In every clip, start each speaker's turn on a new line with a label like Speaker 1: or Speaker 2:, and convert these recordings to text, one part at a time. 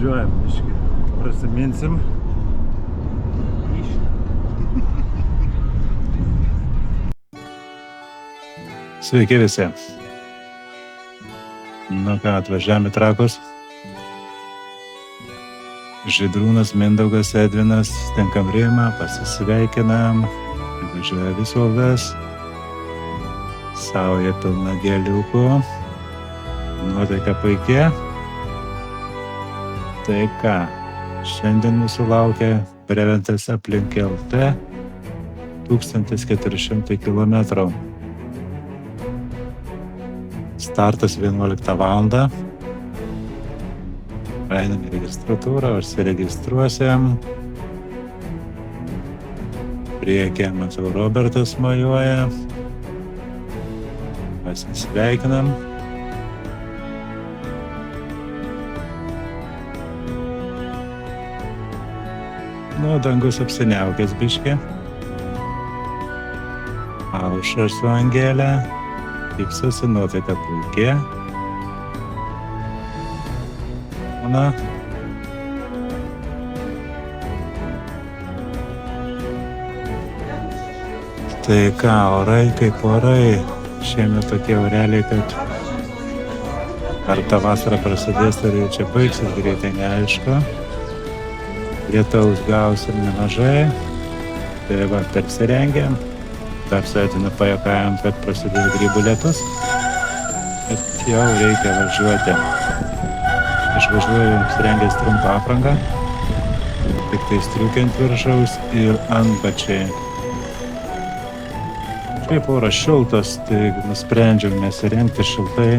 Speaker 1: Važiuojam, biškį. Prasiminsim. Sveiki visi. Nu ką, atvažiavome į Trakus. Žydrūnas, Mindaugas, Edvinas, tenkam Rimą, pasisveikinam. Važiuoja Visvaldas. Sauja pilna gėliukų. Nuotaika puikia. Tai ką, šiandien mūsų laukia Preventas aplink LT 1400 km. Startas 11 valandą. Einam į registratūrą, užsiregistruosim. Priekyje matau Robertas mojuoja. Pasisveikinam. Nu, dangus apsiniaukęs biškį. Aušra su Angelė. Vypsosi, nuotaika puikia. Na. Tai ką, orai kaip orai. Šiemet tokie oreliai, kad ar ta vasara prasidės, ar jau čia baigsis, greitai neaišku. Lietaus gausim nemažai. Tai va, persirengėm. Dar su Edvinu pajuokavom, kad prasidėjo grybų lietus. Bet jau reikia važiuoti. Aš važiuoju apsirengęs trumpą aprangą. Tik tai striukė ant viršaus ir antbačiai. Šiaip oras šiltas, tai nusprendžiau nesirengti šiltai,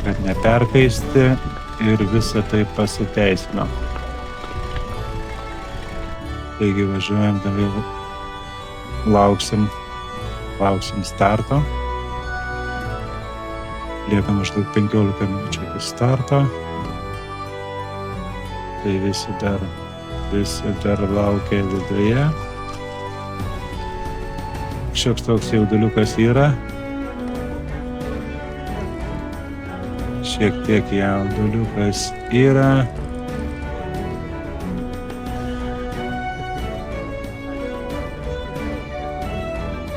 Speaker 1: kad neperkaisti ir visa tai pasiteisino. Taigi važiuojam dabar. Lauksim starto. Lieka maždaug 15 minučių iki starto. Tai visi dar laukia viduje. Šioks toks jauduliukas yra. Šiek tiek jauduliukas yra.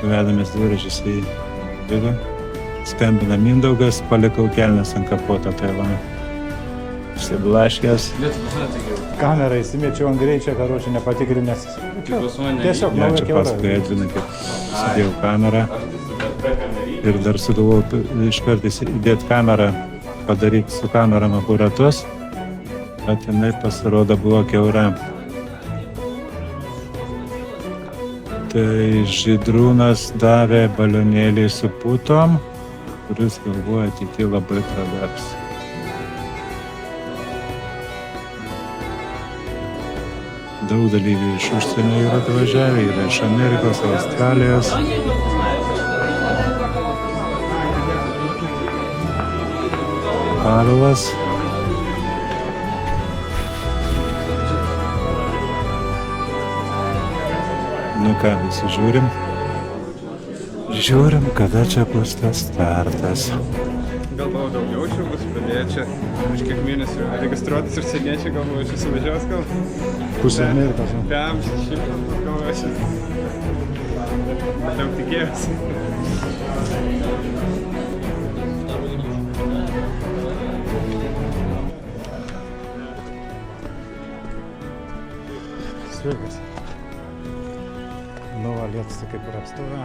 Speaker 1: Vedamės dviračius į vidų. Skambina Mindaugas, palikau kelnes ant kapoto, tai va. Išsiblaškęs. Kamerą įsimečiau ant greičio, karočią nepatikrinęs. Tiesiog nauja kiaura. Čia paskui Edvinai, kaip įsidėjau kamerą. Ir dar sugalvojau iškart įdėti kamerą, padaryti su kameram aparatus. Bet jinai pasirodo buvo kiaura. Tai Žydrūnas davė balionėlį su putom, kuris galvoja ateity labai pravers. Daug dalyvių iš užsienio yra atvažiavę, yra iš Amerikos, Australijos. Pavelas. Nu ką, visi žiūrim. Žiūrim, kada čia bus tas startas.
Speaker 2: Galvojau daugiau čia bus pradėję čia už kiek mėnesių registruotis ir seniečiai galvoju čia suvažiaus gal.
Speaker 1: Pusė Amerikos.
Speaker 2: Pem, šimtas galvoju čia. Daug tikėjausi.
Speaker 1: Sveikas. Nu, va, lietus tai kaip ir apstovė.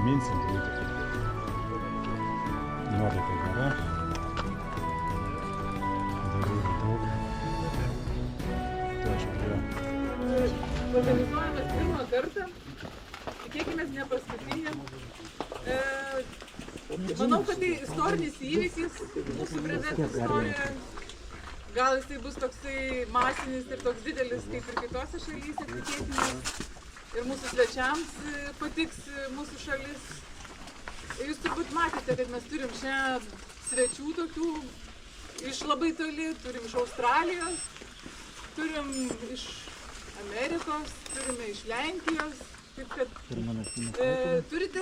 Speaker 1: Minsim turėtų. Nuotaika gera. Dalyvių daug. Tai aš prie.
Speaker 3: Organizuojamas pirmą kartą. Tikėkimės ne paskutinį. Manau, kad tai istorinis įvykis mūsų Preventas istorijoje. Gal jisai bus toksai masinis ir toks didelis kaip ir kitose šalyse, tikėkimės. Ir mūsų svečiams patiks mūsų šalis. Jūs turbūt matėte, kad mes turim šiandien svečių tokių iš labai toli, turim iš Australijos, turim iš Amerikos, turime iš Lenkijos. Taip kad turite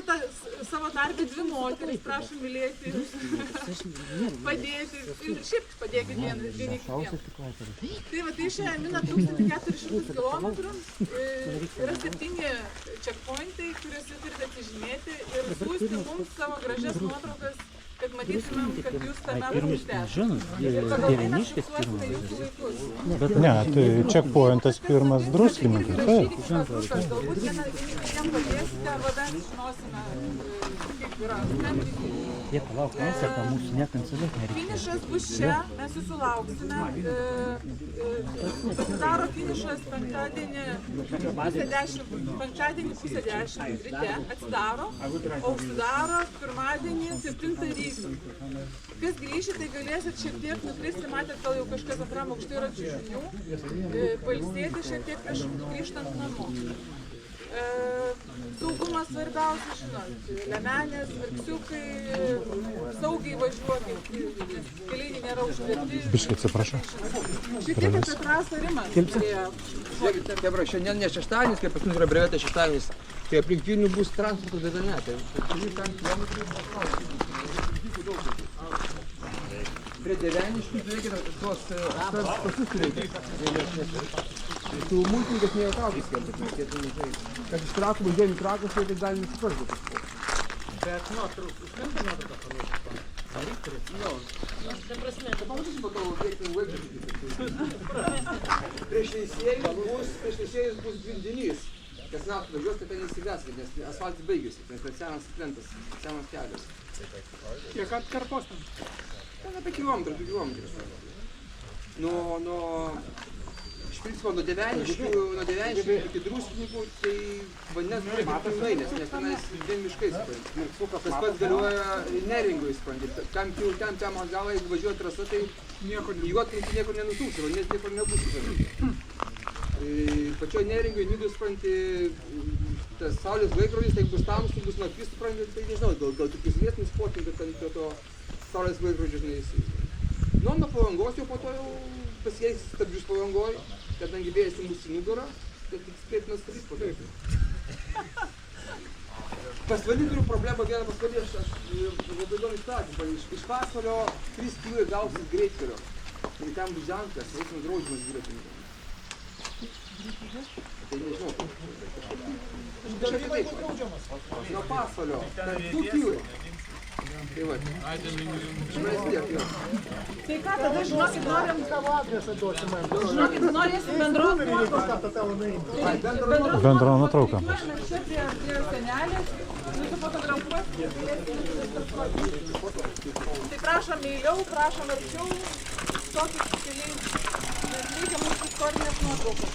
Speaker 3: savo tarpę 2 moteris, prašom mylėti, padėti ir šiaip padėkit vieni kitiems. Tai va, tai šią miną 1400 km, yra 7 checkpointai, kuriuose turite atsižymėti ir siųsti mums savo gražias nuotraukas, kad matytumėm, kad jūs tame punkte. Ir pagal tai mes fiksuosime jūsų vaikus.
Speaker 1: Ne, tai checkpointas pirmas druskininkas. Taip.
Speaker 3: Galbūt vieniem padėsite, arba bent žinosime, kaip yra.
Speaker 4: Jie palauk, neseka mūsų, nekanceluot nereikia.
Speaker 3: Finišas bus čia, mes jūsų lauksime. Pasidaro finišas penktadienį pusę 10 ryte atsidaro, o užsidaro pirmadienį 7 ryto. Kas grįžti, tai galėsit šiek tiek nukristi, matėt, gal jau kažkas antram aukšte yra čiužinių, pailsėti šiek tiek prieš grįžtant namo. Saugumas svarbiausia, žinot, lemenės, mirksiukai, saugiai važiuokit, nes keliai nėra užverti.
Speaker 1: Biškai atsiprašau.
Speaker 3: Šiek tiek apie trasą Rimas turėjo.
Speaker 5: Tebra, šiandien ne šeštadienis, kaip pas mus yra brevetė šeštadienis, tai aplink Vilnių bus transporto didane. Prie Deveniškių reikia tuos pasus reikia. Tu multininkas nejuokaukis keltas, nes jie tai nežinai. Kad iš Trakų važiuojam į Trakus, tai gali nesiparti.
Speaker 4: Bet nuotraukas, užtenka nuotrauką paruošti. Ar reikia turėti? Jo. Ta prasme,
Speaker 5: Tai pamatysim po to vietinį laikrodį. Prieš teisėjus bus grindinys. Kas naktį važiuos, tai ten įsigas, nes asfaltas baigėsi, nes senas plentas, senas kelias.
Speaker 2: Kiek atkarpos ten?
Speaker 5: Ten apie kilometrą, 2 kilometrus. Iš principo, nuo Deveniškių iki Druskininkų, tai vandens turi būti pilnai, nes tenais 2 miškais. Tas pats galioja Neringoj, supranti. Ten atgal, jeigu važiuoja trasa, tai Juodkrantėj niekur nenutūksi, vandens niekur nebus. Pačioj Neringoj, Nidoj, supranti, tas saulės laikrodis, tai bus tamsu, bus naktis, supranti, tai nežinau, gal tik vietinis potvinkas ten to saulės laikrodžio, žinai. Nuo Palangos jau po to jau pasieis stabdžius Palangoj, kadangi vėjas mūsų nugarą, tai tik spėtinas stabdys po to. Pasvalį turiu problemą, vieną pasvalį aš labai įdomi situacija. Iš pasvalio 3 km gausis greitkelio. Ir ten bus ženklas, eismo draudžiamas dviratininkams. Tai nežinau. Nuo pasvalio, 2 km. Tai va.
Speaker 3: Tai ką, tada žinokit, norim savo adresą duoti man. Žinokit, norėsim bendros nuotraukos.
Speaker 1: Bendro nuotrauką.
Speaker 3: Čia prie senelės, nusifotografuoti. Tai prašom meiliau, prašom arčiau, tokius keliais, nes reikia mūsų istorinės nuotraukos.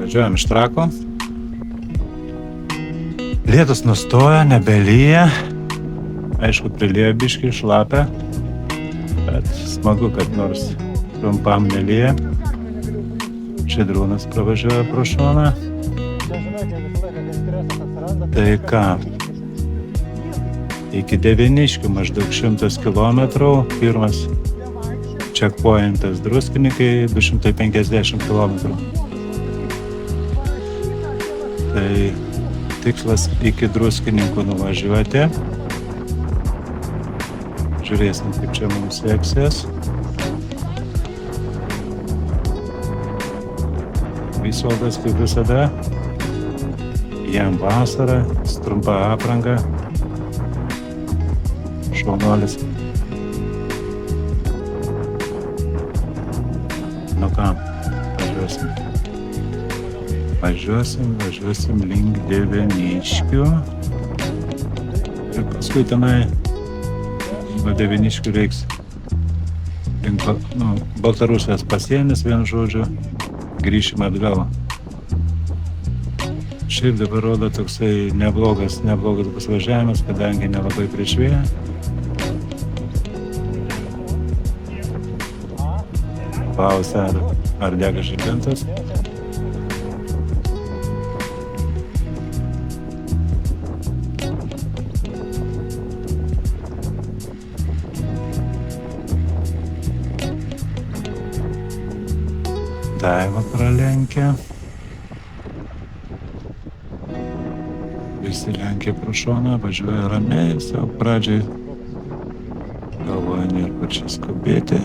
Speaker 1: Važiuojam iš Trakų. Lietus nustoja, nebelyja. Aišku, prilieja biškį, šlapia. Bet smagu, kad nors trumpam nelyja. Žydrūnas pravažiuoja pro šoną. Tai ką? Iki Deveniškių maždaug 100 km. Pirmas checkpointas Druskininkai 250 km. Tai tikslas iki Druskininkų nuvažiuoti. Žiūrėsim, kaip čia mums seksis. Visvaldas kaip visada. Jam vasara, trumpa apranga. Šaunuolis. Nu ką, važiuosim. Važiuosim link Deveniškių. Ir paskui tenai nuo Deveniškių reiks link Baltarusijos pasienis, vienu žodžiu, grįšim atgal. Šiaip dabar rodo toksai neblogas bus važiavimas, kadangi nelabai prieš vėją. Klausia, ar dega žibintas. lenkia. Visi lenkia pro šoną, važiuoja ramiai, savo pradžiai. Galvoja, nėra kur čia skubėti.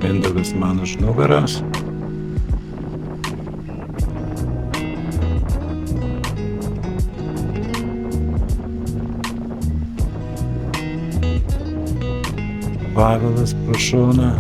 Speaker 1: Mindaugas man už nugaras. Pavelas pro šoną.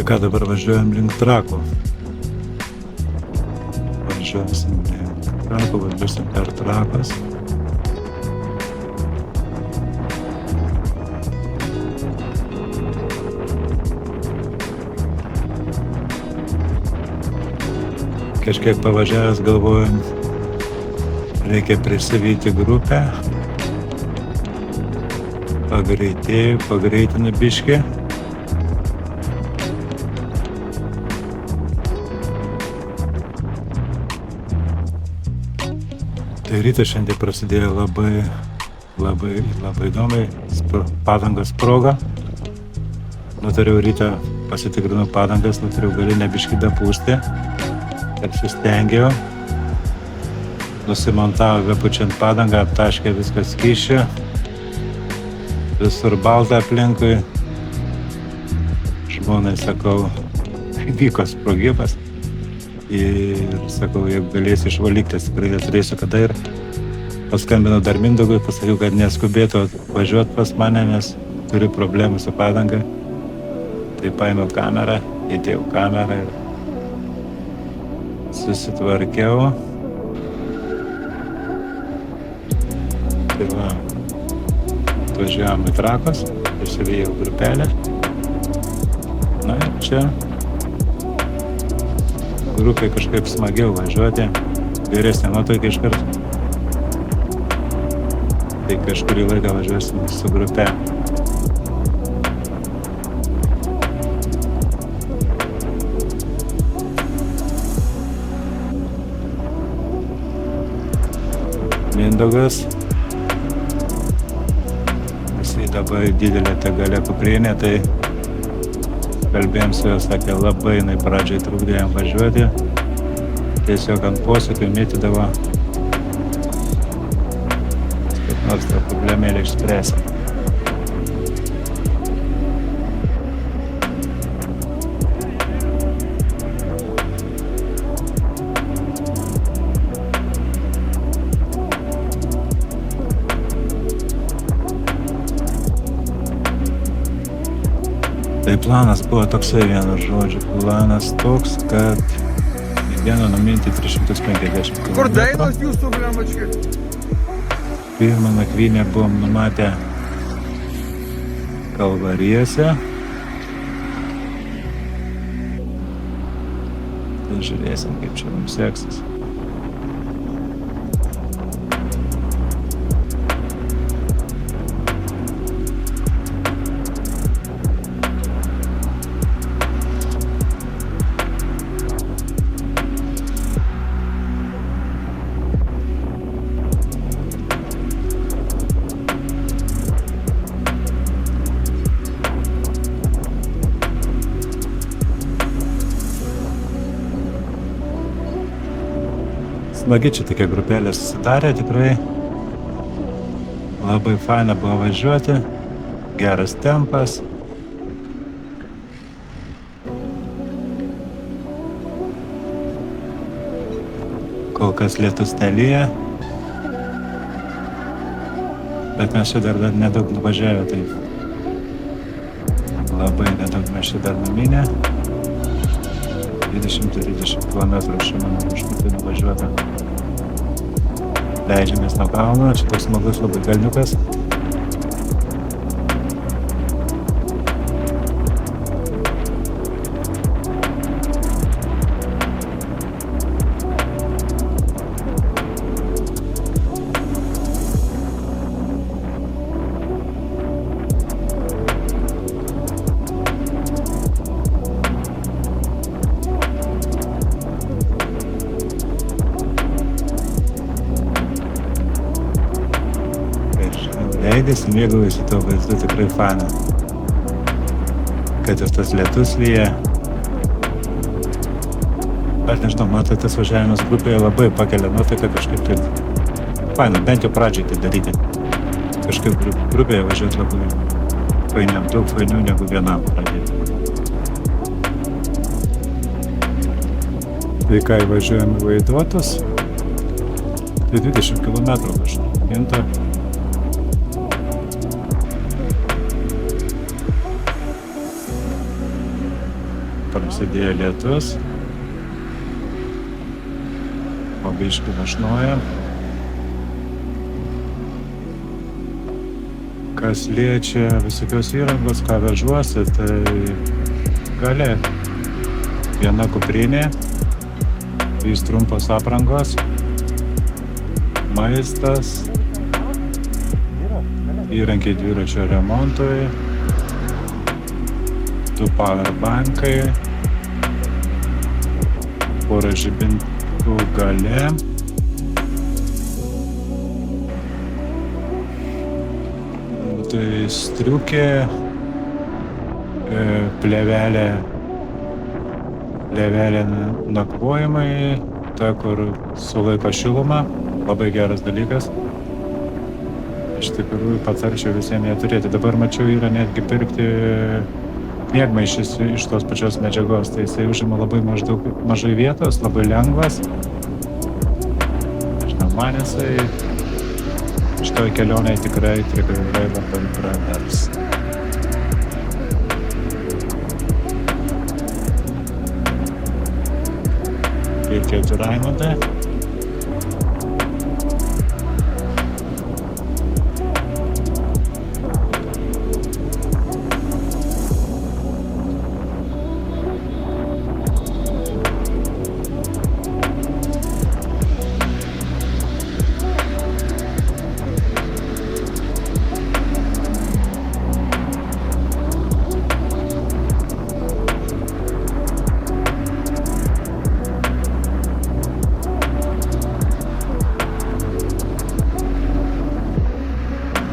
Speaker 1: Ką dabar važiuojam link Trakų. Važiuosim link Trakų, važiuosim per Trakas. Kažkiek pavažiavęs galvojam, reikia prisivyti grupę. Pagreitinu biškį. Tai rytas šiandien prasidėjo labai įdomiai, padangos sprogo. Nutariau rytą, pasitikrinau padangas, nutariau galinę biškį dapūsti. Ir sustengiau. Nusimontavo bepučiant padangą, aptaškė viskas skysčiu. Visur balta aplinkui. Žmonai sakau, vyko sprogimas. Ir sakau, jeigu galėsiu išvalyti, tai tikrai neturėsiu kada. Ir paskambinau dar Mindaugui, pasakiau, kad neskubėtų važiuoti pas mane, nes turiu problemų su padanga. Tai paėmiau kamerą, įdėjau kamerą ir susitvarkiau. Tai va, atvažiavom į Trakus, išsivėjau grupelę. Na ir čia grupė kažkaip smagiau važiuoti, geresnė nuotaika iškart. Tai kažkurį laiką važiuosim su grupe. Mindaugas. Jisai dabar didelė ta galia kuprinė, tai kalbėjom su juo, sakė, labai jinai pradžiai trukdė jam važiuoti. Tiesiog ant posūkių mėtydavo. Kaip nors tą problemėlį išspręsti. Tai planas buvo toksai, vienu žodžiu, planas toks, kad į dieną numinti 350 km.
Speaker 5: Kur dainos jūsų, blemački?
Speaker 1: Pirmą nakvynę buvom numatę Kalvarijose. Tai žiūrėsim, kaip čia mums seksis. Smagi čia tokia grupelė susidarė, tikrai labai faina buvo važiuoti, geras tempas. Kol kas lietus nelyja, bet mes čia dar nedaug nuvažiavę, tai labai nedaug mes čia dar numinę. 20-30 km šiandien užkutai nuvažiuota. Leidžiamės nuo kalno, čia toks smagus labai kalniukas. leidėsi, mėgaujasi to vaizdu, tikrai faina. Kad ir tas lietus lyja. Aš nežinau, man tai tas važiavimas grupėje labai pakelia nuotaiką kažkaip tai. Faina, bent jau pradžiai tai daryti. Kažkaip grupėje važiuoti labai fainiam, daug fainių negu vienam pradėti. Tai kai važiuojam į Vaidotus, tai 20 km kažkaip ginta. Prasidėjo lietus. O biškį vašnoja. Kas liečia visokios įrangos, ką vežuosi, tai gali viena kuprinė, 3 trumpos aprangos, maistas, įrankiai dviračio remontui, 2 powerbankai, porą žibintų gale, tai striukė, plėvelė nakvojimai, ta, kur sulaiko šilumą, labai geras dalykas. Iš tikrųjų patarčiau visiems ją turėti. Dabar mačiau, yra netgi pirkti miegmaišis iš tos pačios medžiagos, tai jisai užima labai mažai vietos, labai lengvas. Žinau, man jisai šitoj kelionėje tikrai labai pravers. Reikėtų Raimondą.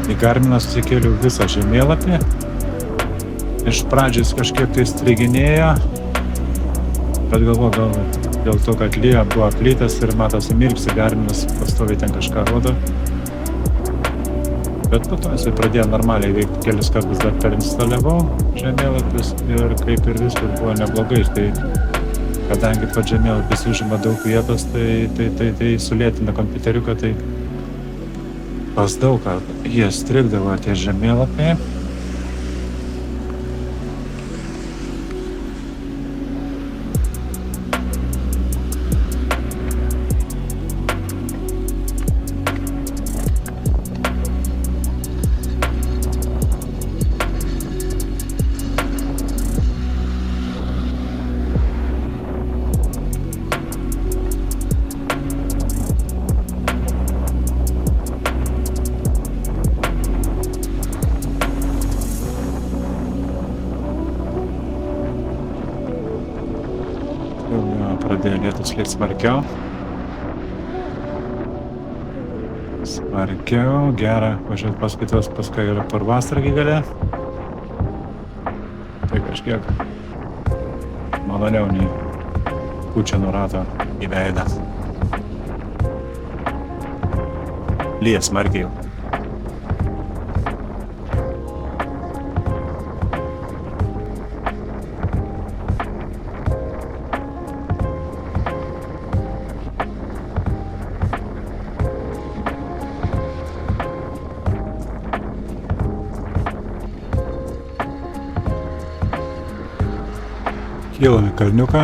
Speaker 1: Į Garminą susikėliau visą žemėlapį. Iš pradžios kažkiek tai striginėjo, bet galvoju, gal dėl to, kad lyja buvo aplytas ir matosi mirksi, Garminas pastoviai ten kažką rodo. Bet po to jisai pradėjo normaliai veikti, kelis kartus dar perinstaliavau žemėlapius ir kaip ir viskas buvo neblogai. Tai kadangi pats žemėlapis užima daug vietos, tai sulėtina kompiuteriuką, tai pas daug ką jie strigdavo tie žemėlapiai. Pradėjo lietus lyt smarkiau. Gera važiuoti paskaitos, paskui yra Parvasargį gale. Tai kažkiek maloniau nei pučia nuo rato į veidą. Lyja smarkiai. Kylam į kalniuką.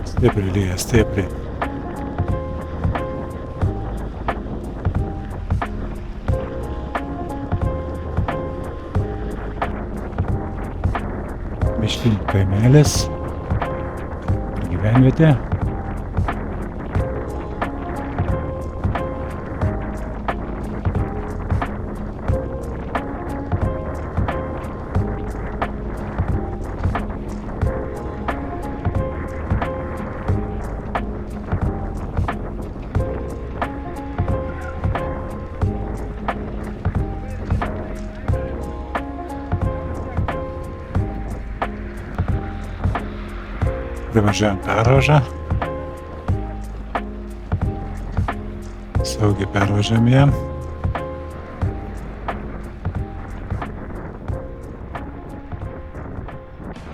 Speaker 1: Stipriai lyja, stipriai. Miškinių kaimelis. Gyvenvietė. Privažiuojam pervažą. Saugiai pervažiuojam ją.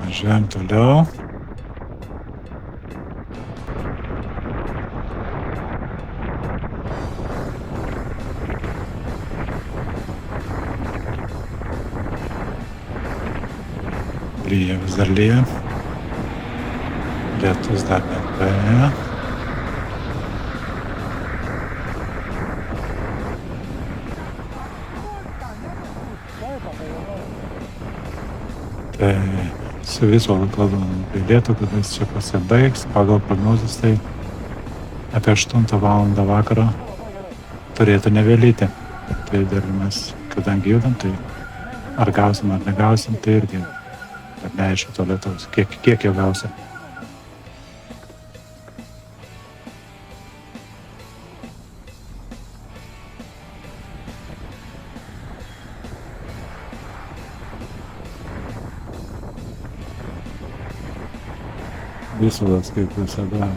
Speaker 1: Važiuojam toliau. Lyja, vis dar lyja. Lietus dar nepraėjo. Tai su Visvaldu kalbam apie lietų, kada jis čia pasibaigs. Pagal prognozes tai apie 8 valandą vakaro turėtų nevėlyti. Tai dar mes, kadangi judam, tai ar gausim ar negausim, tai irgi dar neaišku to lietaus, kiek jo gausim. Visvaldas kaip visada,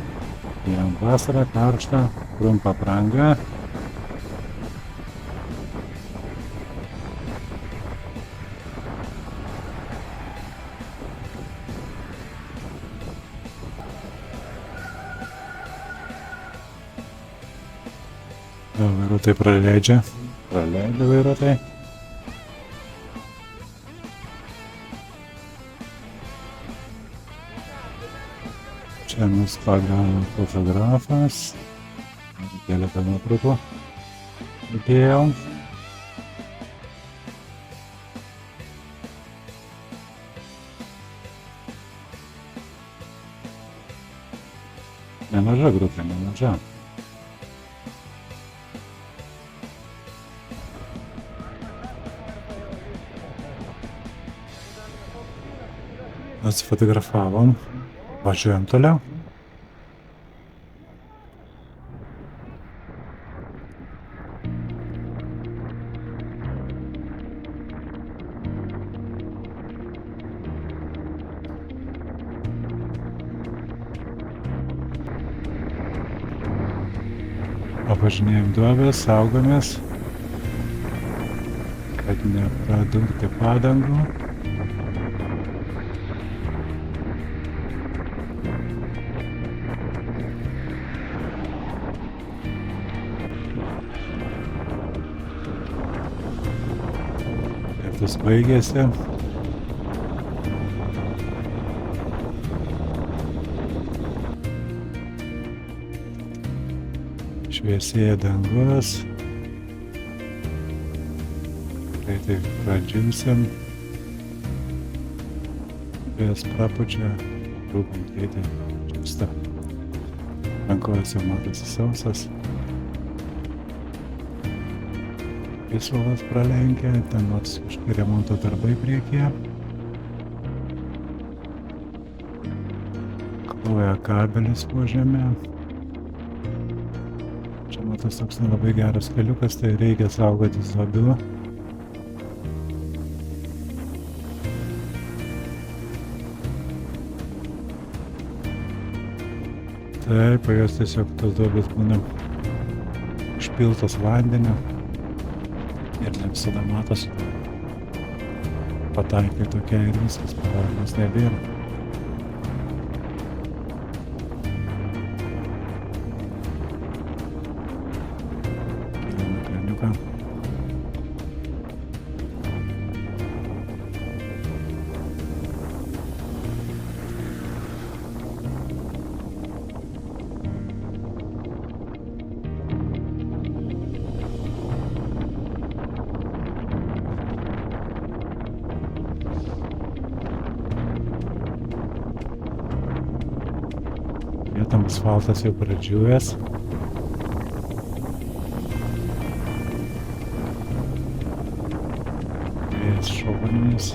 Speaker 1: jam vasara, karšta, trumpa apranga. Vairuotojai praleidžia vairuotojai. Čia mus pagavo fotografas. Keletą nuotraukų įdėjau. Nemaža grupė, nemaža. Atsifotografavom. Važiuojam toliau. Apvažinėjom duobės, saugomės, kad nepradurti padangų. Lietus baigėsi. Šviesėja dangus. Greitai pradžiūsim. Vėjas prapučia, rūpam greitai džiūsta. Rankovės jau matosi sausas. Visvaldas pralenkė, ten nors kažkokie remonto darbai priekyje. Kloja kabelis po žemę. Čia matos toks nelabai geras keliukas, tai reikia saugotis duobių. Taip, jos tiesiog tos duobės būna užpiltos vandeniu. Ir ne visada matosi. Pataikai tokia ir viskas, pavavimas nebėra. Keliame kraniuką. Vietom asfaltas jau pradžiūvęs. Vėjas šalnis.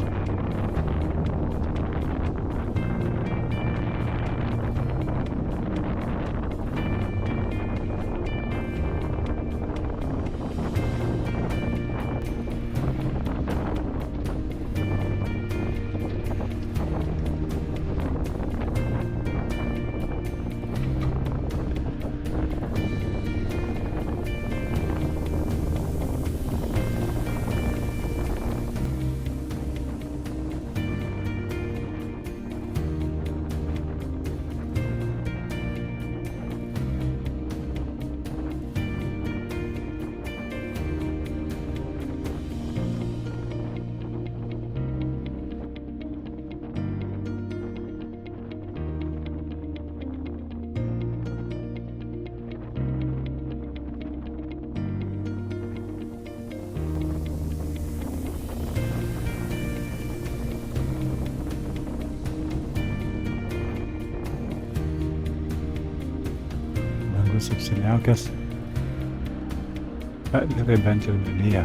Speaker 1: Dangus apsiniaukęs. Bet gerai bent jau nelyja.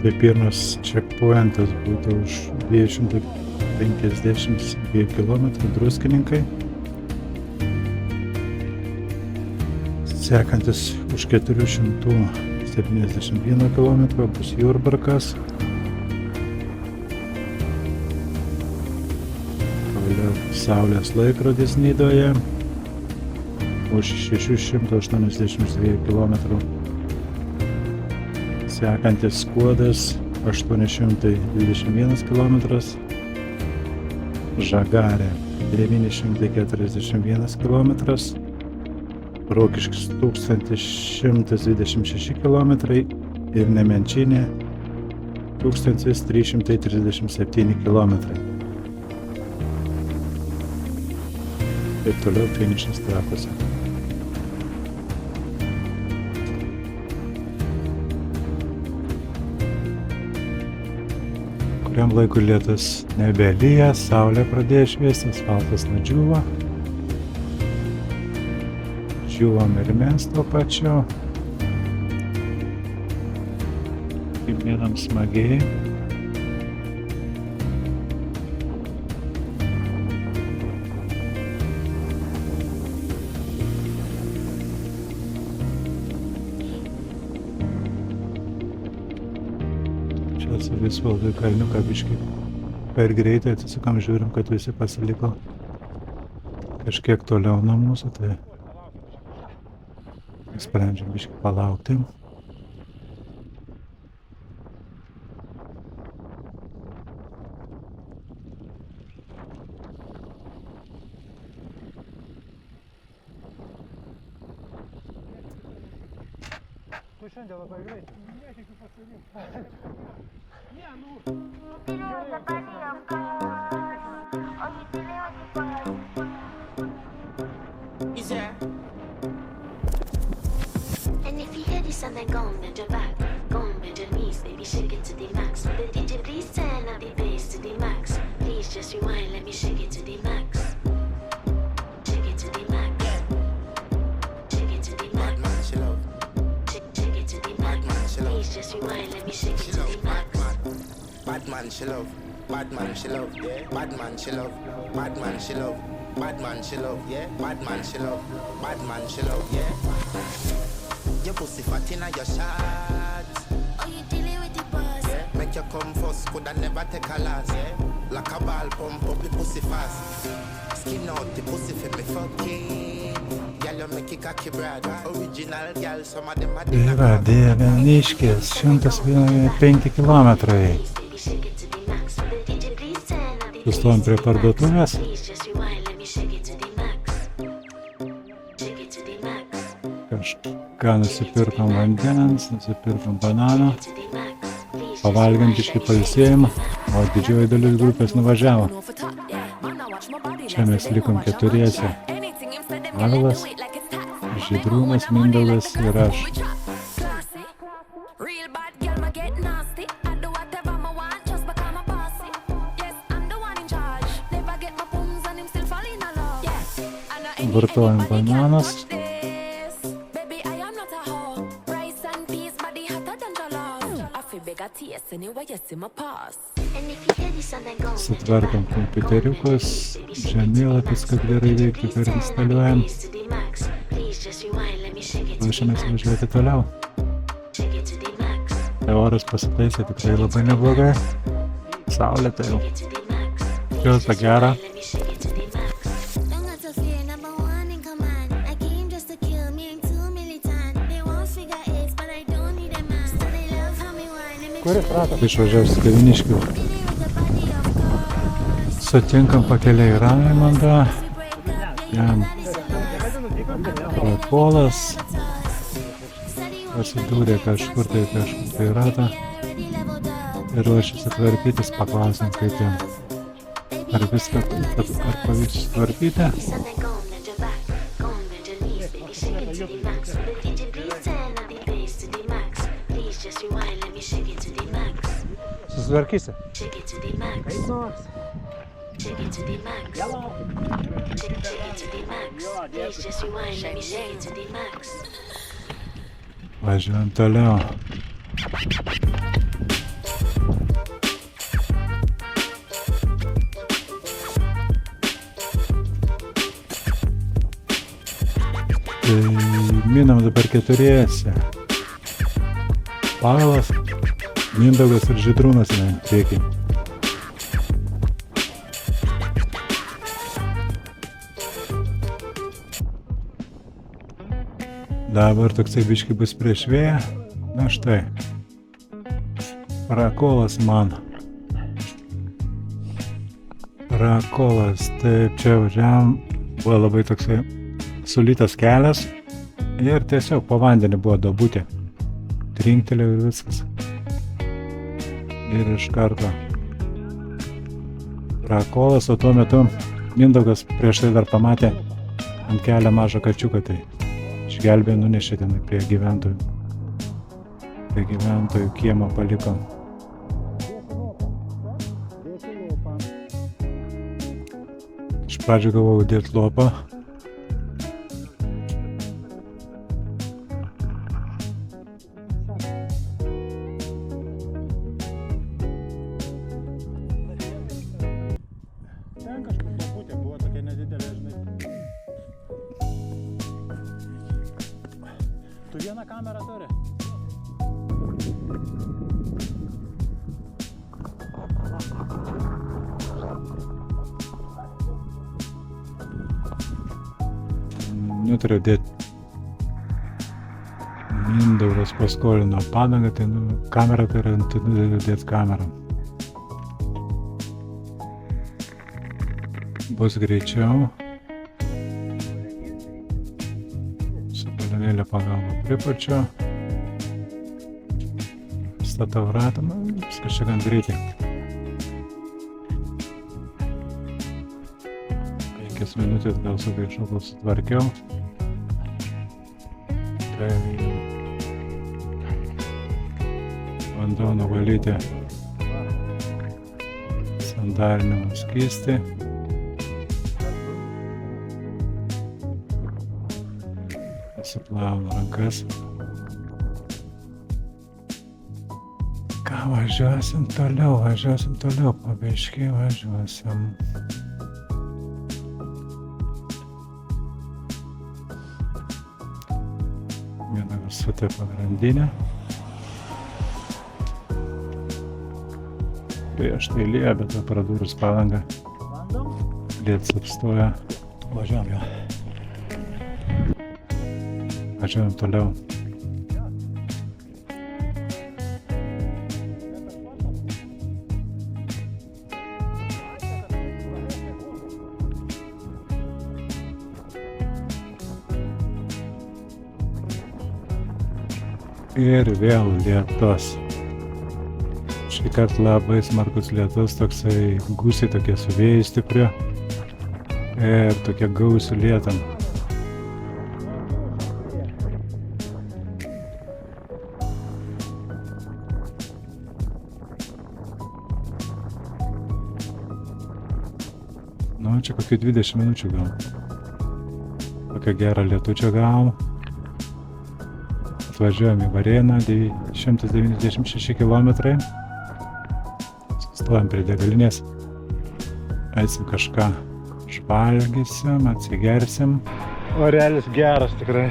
Speaker 1: Tai pirmas checkpointas būtų už 252 km Druskininkai. Sekantis už 471 km bus Jurbarkas. Toliau Saulės laikrodis Nidoje už 682 km. Sekantis Skuodas 821 km, Žagarė 941 km, Rokiškis 1126 km ir Nemenčinė 1337 km. Ir toliau finišas Trakuose. Kuriam laikui lietus nebelyja, saulė pradėjo šviesti, asfaltas nudžiūvo. Džiūvom ir mes tuo pačiu. Kaimynam smagiai. Su Visvaldui kalniuką biškį per greitai atsisukam, žiūrim, kad visi pasiliko kažkiek toliau nuo mūsų, tai sprendžiam biškį palaukti.
Speaker 4: Tu šiandien labai greitai. Netikiu pasirinkt.
Speaker 6: And if you hear this and then go and bend your back, go and bend your knees, baby, shake it to the max. Will the DJ please turn up the bass to the max? Please just rewind, let me shake it to the max. Shake it to the max. Shake it to the max. Shake it to the max. Please just rewind, let me shake it to the max.
Speaker 7: Bad man she love, bad man she love, yeah. Bad man she love, bad man she love, bad man she love, yeah. Bad man she love, bad man she love, yeah. Your pussy fat inna your shots.
Speaker 6: Oh, you dealing with the boss?
Speaker 7: Make you come first, coulda never take a last. Like a ball pump up the pussy fast. Skin out the pussy for me fucking. Girl, you make it cocky brad. Original girl, some of them are
Speaker 1: Tai va, Dieveniškės, 105 kilometrai.
Speaker 6: Baby, shake it to the max. The DJ please turn up the
Speaker 1: Sustojom prie parduotuvės.
Speaker 6: Please just rewind, let me shake it to the max. Shake it to the max.
Speaker 1: Kažką nusipirkom vandens, nusipirkom banano.
Speaker 6: To the max. Please just
Speaker 1: Pavalgiant iški pailsėjimą, o didžioji dalis grupės nuvažiavo. Čia mes likom keturiese. Arlas, Žydrūnas, Mindaugas ir aš.
Speaker 8: Real bad girl, ma get nasty. I do whatever ma want, just become a bossy. Yes, I'm the one in charge. Never get my pums and him still fall in love. Yes, and I ain't
Speaker 1: Vartojam
Speaker 8: anybody can
Speaker 1: bananas.
Speaker 8: touch this. Baby, I am not a hoe. Rice and peas, body hotter than jollof. I feel bigger taste anyway, you see my pass.
Speaker 6: And if you hear this song, then go.
Speaker 1: Sutvarkom kompiuteriukus, žemėlapis, kad gerai veiktų, per instaliuojam.
Speaker 6: Please to the max. Please just rewind, let me shake it to the
Speaker 1: Ruošiamės
Speaker 6: max.
Speaker 1: važiuoti toliau.
Speaker 6: Shake it to the max.
Speaker 1: Oras pasitaisė tikrai labai neblogai. Saulė tai jau
Speaker 6: Shake it to the max.
Speaker 1: šilta gera.
Speaker 6: Let me shake it to the max.
Speaker 9: Don't got to fear, number one in command. I came just to kill me, ain't too militant. They want figure eights, but I don't need a man. So they love how me whine and make
Speaker 1: Išvažiavus Dieveniškių.
Speaker 9: with the body of course.
Speaker 1: Sutinkam pakeliai Raimondą. Jam Rakolas pasidūrė kažkur tai ratą ir ruošiasi tvarkytis, paklausim kaip jam. Ar viską, ar pavyks sutvarkyti?
Speaker 6: So then go and bend your back. Go and bend your knees, baby, shake it to the max. The DJ please turn up the bass to the max. Please just rewind, let me shake it to the max.
Speaker 1: Susitvarkysi?
Speaker 6: Shake it to the max. Shake it to the max. Shake it to the max. Please just rewind, let me shake it to the max.
Speaker 1: Važiuojam toliau. Tai minam dabar keturiese. Pavelas, Mindaugas ir Žydrūnas eina priekį. Dabar toksai biški bus prieš vėją. Na štai. Rakolas man. Rakolas. Taip, čia važiavam. Buvo labai toksai sulytas kelias. Ir tiesiog po vandenį buvo duobutė. Trinktelėjo ir viskas. Ir iš karto. Rakolas, o tuo metu Mindaugas prieš tai dar pamatė ant kelio mažą kačiuką. Tai išgelbėjo, nunešė ten prie gyventojų. Prie gyventojų kiemą paliko. Iš pradžių galvojau dėti lopą.
Speaker 4: Ten kažkur duobutė buvo tokia nedidelė, žinai. Tu vieną kamerą turi?
Speaker 1: Nutariau dėti. Mindaugas paskolino padangą, tai kamerą tai yra, tai nutariau dėti kamerą. Bus greičiau. Su balionėlio pagalba pripačiu. Statau ratą, viskas čia gan greitai. 5 minutės gal sugaišau, kol sutvarkiau. Tai bandau nuvalyti sandarinimo skystį. Pasiplaunu rankas. Ką, važiuosim toliau, pabiškai važiuosim. Viena viršutė pagrindinė. Prieš tai lyja, bet pradūrus padangą. Lietus apstoja. Važiuojam jau. Važiuojam toliau. Ir vėl lietus. Šį kartą labai smarkus lietus, toksai gūsiai tokie su vėjai stipriu ir tokie gausių lietam. Nu, čia kokių 20 minučių gal. Tokia gerą lietučią gavom. Atvažiuojam į Varėną, 196 km. Sustojam prie degalinės. Eisim kažką žvalgysim, atsigersim. Orelis geras tikrai.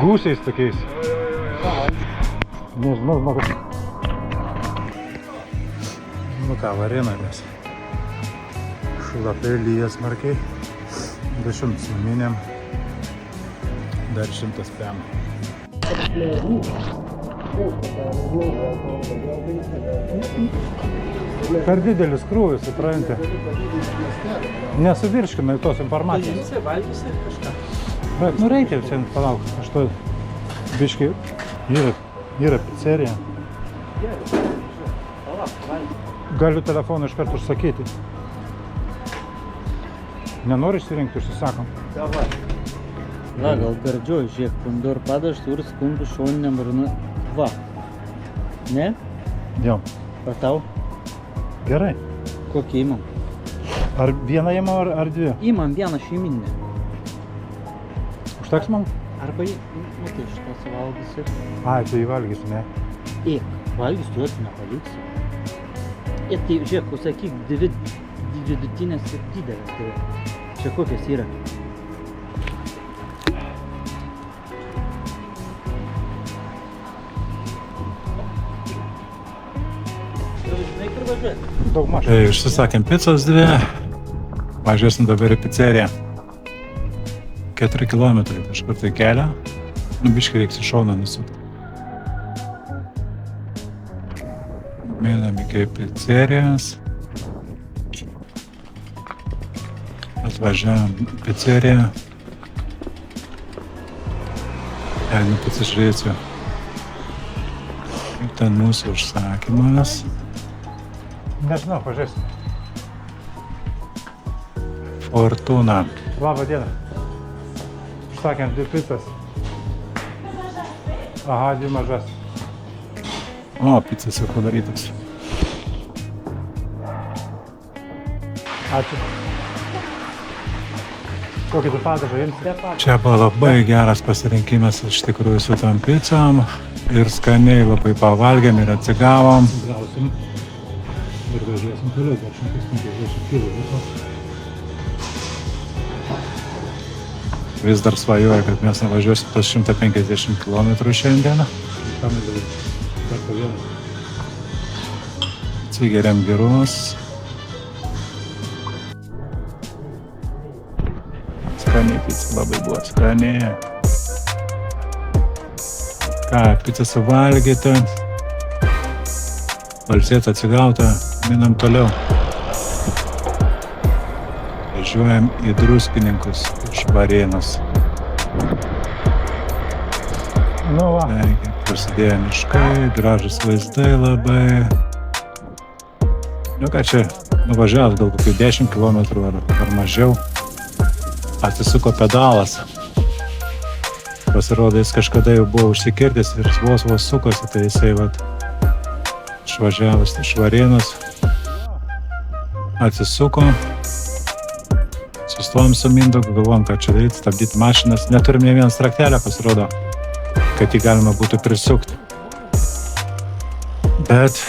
Speaker 1: Gūsiais tokiais. Nežinau, nu ką, Varėnomės. Šlapiai lyja smarkiai. 200 suminėm. Dar 100 pėm. Per didelis krūvis, supranti. Nesuvirškime tos informacijos.
Speaker 4: Paimsi, valgysi kažką.
Speaker 1: Bet, nu reikia visiems palauk. Aš to biškai yra pizzerija. Galiu telefoną iš karto užsakyti. Nenori išsirinkti, užsisakom.
Speaker 4: Davai. Va, gal gardžioj, žiūrėk, pomidor padažas, sūris, kumpis, šoninė marina. Va. Ne?
Speaker 1: Jau.
Speaker 4: Ar tau?
Speaker 1: Gerai.
Speaker 4: Kokį imam?
Speaker 1: Ar vieną imam, ar dvi?
Speaker 4: Imam vieną šeiminę.
Speaker 1: Užteks man?
Speaker 4: Arba tai šitą suvalgysi.
Speaker 1: Ai, tai valgysiu, ne?
Speaker 4: Valgysi, tu esi nepaliksi. Tai žiūrėk, sakyk, dvi vidutinės ir didelės. Tai čia kokios yra?
Speaker 1: Daug maž. Išsisakėm pizzas 2. Važiuosim dabar į pizzeriją. 4 km kažkur tai kelią. Nu, biškai reiks į šoną nusukti. Mėnam iki pizzerijos. Atvažiavam į pizzeriją. Jeigu pasižiūrėsiu. Ir ten mūsų užsakymas. Nežinau, pažiūrėsiu. Fortuna. Labą dieną. Užsakėm 2 pizzas. Aha, 2 mažas. O, pizzas jau padarytas. Ačiū. Kokį tu padažą imsi? Čia buvo labai geras pasirinkimas iš tikrųjų su tom pizzom. Ir skaniai labai pavalgėm ir atsigavom. Gausim. Ir važiuosim toliau, dar 150 km. Vis dar svajoju, kad mes nuvažiuosim tos 150 km šiandieną. Atsigeriam gerus. Skaniai pizza labai buvo, skaniai. Ką, pizza suvalgyti. Valsėt atsigauta. Minam toliau. Važiuojam į Druskininkus iš Varėnos. Nu va. Prasidėjo miškai, gražus vaizdai labai. Nu ką čia, nuvažiavęs gal kokių 10 km ar mažiau. Atsisuko pedalas. Pasirodo, jis kažkada jau buvo užsikirtęs ir vos sukosi, tai jisai vat išvažiavęs iš Varėnos. Atsisuko, sustojom su Mindaugu, galvom, kad čia daryti, stabdyti mašinas. Neturim ne vienas traktelę, pasirodo, kad jį galima būtų prisukti. Bet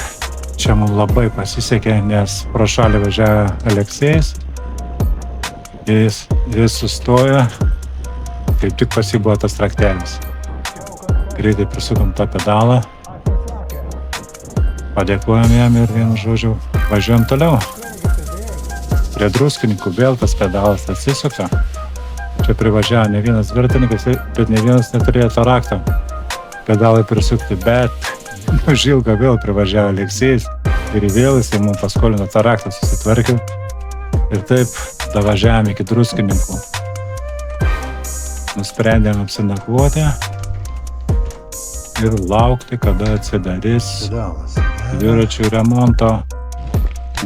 Speaker 1: čia mums labai pasisekė, nes pro šalį važiavo Aleksėjus. Jis sustojo, kaip tik pas jį buvo tas raktelis. Greitai prisukom tą pedalą, padėkojom jam ir vienu žodžiu važiuojam toliau. Prie Druskininkų vėl tas pedalas atsisuka. Čia privažiavo ne vienas dviratininkas, bet ne vienas neturėjo to rakto pedalai prisukti, bet žilga vėl privažiavo Aleksėjus ir vėl jisai mums paskolino tą raktą, susitvarkiau ir taip davažiavom iki Druskininkų. Nusprendėm apsinakvoti ir laukti, kada atsidarys dviračių remonto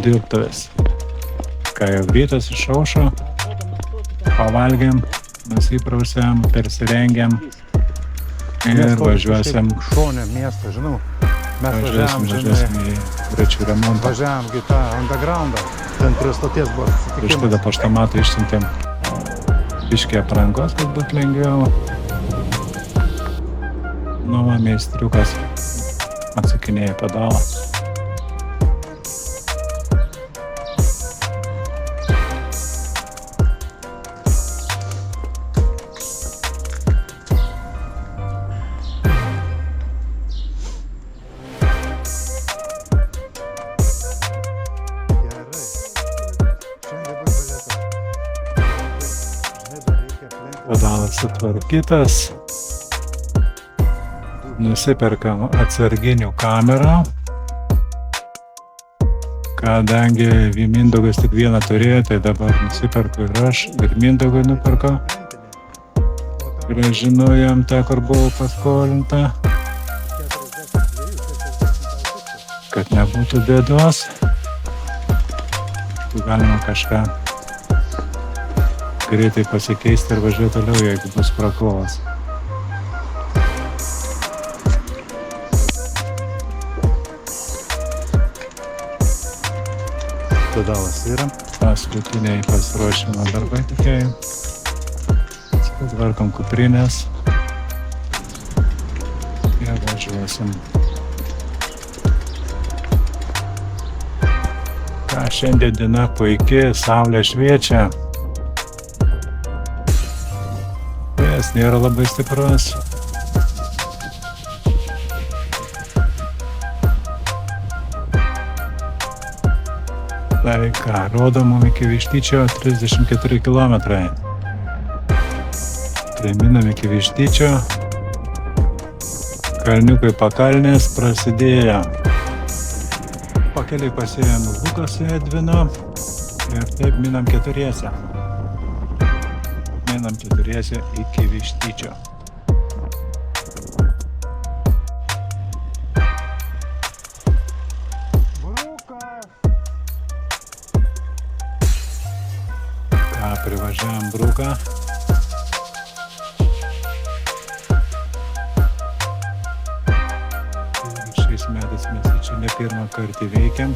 Speaker 1: dirbtuvės. Kai jau rytas išaušo, pavalgėm, nusiprausėm, persirengėm ir važiuosim.
Speaker 10: Šonė miestą, žinau. Mes
Speaker 1: Važiuosim į dviračių remontą.
Speaker 10: Važiavam į tą undergroundą. Ten prie stoties buvo
Speaker 1: Prieš tada paštomatą išsiuntėm biškį aprangos, kad būtų lengviau. Nu, va, meistriukas atsakinėja pedalą. Pedalas sutvarkytas. Nusiperkam atsarginių kamerą. Kadangi Mindaugas tik vieną turėjo, tai dabar nusiperku ir aš, ir Mindaugui nupirko. Grąžinu jam tą, kur buvo paskolinta. Kad nebūtų bėdos. Galima kažką greitai pasikeisti ir važiuoti toliau, jeigu bus prakovas.
Speaker 10: pedalas yra.
Speaker 1: Paskutiniai pasiruošimo darbai tokie. Tvarkom kuprinės. Ir važiuosim. Ką šiandien diena puikiai, saulė šviečia. Vėjas nėra labai stiprus. Tai ką, rodom mum iki Vištyčio 34 kilometrai. Priminam iki Vištyčio. Kalniukai pakalnės prasidėjo. Pakeliai pasėjom Luką su Edvinu ir taip minam keturiese. Minam keturiese iki Vištyčio. Ką, privažiavam Bruką. Šiais metais mes jį čia ne pirmą kartą veikiam.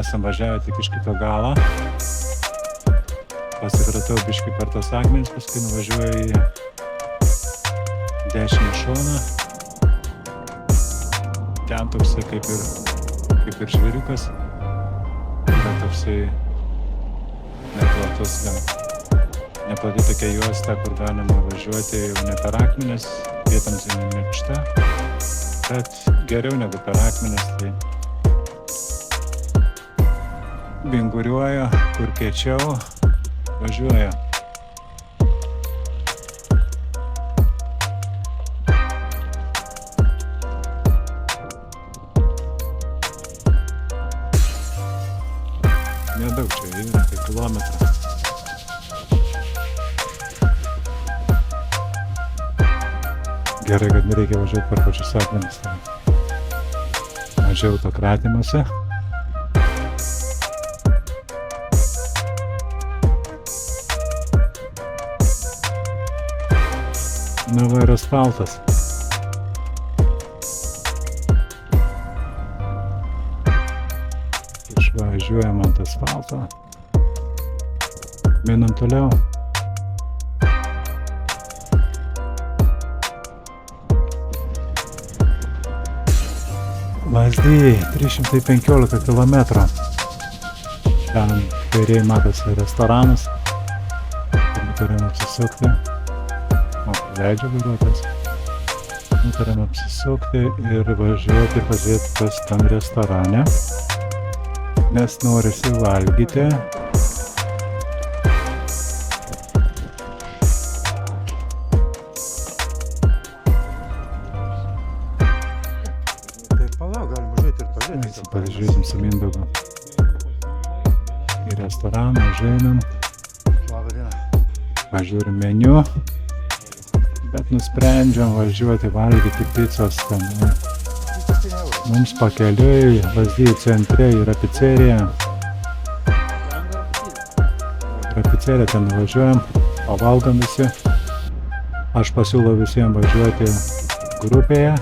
Speaker 1: Esam važiavę tik iš kito galo. Pasikratau biškį per tos akmenis, paskui nuvažiuoju į dešinį šoną. Ten toksai kaip ir žvėriukas. Yra toksai neplatus, neplati tokia juosta, kur galima važiuoti jau ne per akmenis, vietoms jau minkšta. Bet geriau negu per akmenis, tai vinguriuoja, kur kiečiau važiuoja. Nedaug čia yra, tai kilometrą. Gerai, kad nereikia važiuoti per pačius akmenis. Mažiau to kratymuose. Nu va ir asfaltas. Išvažiuojam ant asfalto. Minam toliau. Lazdijai 315 km. Ten kairiai matosi restoranas. Turim apsisukti. leidžia vairuotojas. Nutarėm apsisukti ir važiuoti pažiūrėti, kas tam restorane, nes norisi valgyti.
Speaker 10: Tai palauk, galim užeiti ir pažiūrėti.
Speaker 1: Pažiūrėsim su Mindaugu. Į restoraną užeinam,
Speaker 10: Labą dieną.
Speaker 1: pažiūrim meniu, bet nusprendžiam važiuoti valgyti picos ten. Mums pakeliui Lazdijų centre yra picerija. Yra picerija, ten važiuojam, pavalgom visi. Aš pasiūlau visiems važiuoti grupėje,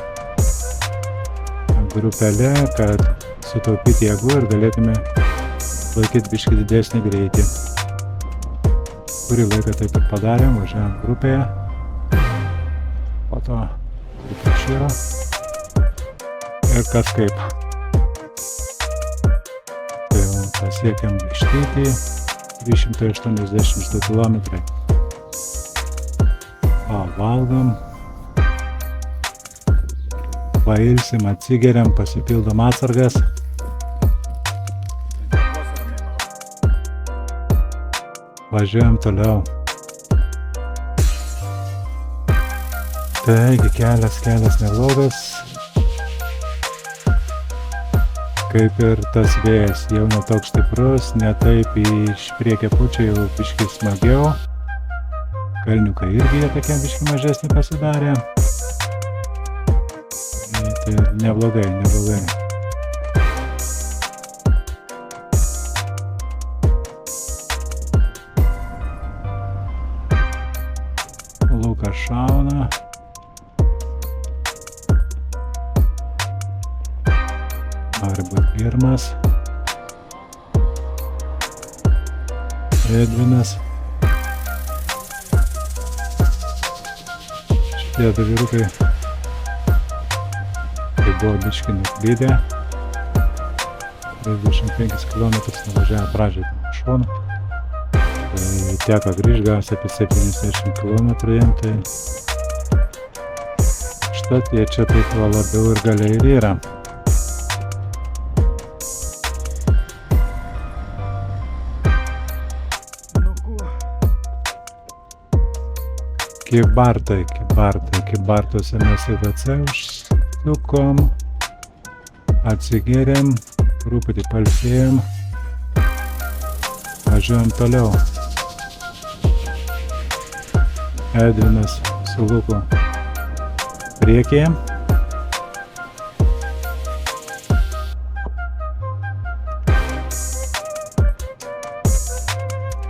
Speaker 1: grupelė, kad sutaupyti jėgų ir galėtume laikyti biškį didesnį greitį. Kurį laiką taip ir padarėm, važiavam grupėje. Po to širo. Ir kas kaip. Tai jau pasiekėm Vištytį, 382 km. Pavalgom. Pailsim, atsigeriam, pasipildom atsargas. Važiuojam toliau. Taigi kelias neblogas. Kaip ir tas vėjas jau ne toks stiprus, ne taip iš priekio pučia, jau biškį smagiau. Kalniukai irgi jie tokie biškį mažesni pasidarė. Tai neblogai. Lukas šauna. Nori būti pirmas. Edvinas. Šitie du vyrukai tai buvo biškį nuklydę. 35 km nuvažiavę pradžiai šoną. Tai teko grįžti, gausi apie 70 km jiem, tai štat jie čia taip labiau ir galiai ir yra. Kybartuose mes į WC užsukom, atsigėrėm, truputį pailsėjom, važiuojam toliau. Edvinas su Luku priekyje.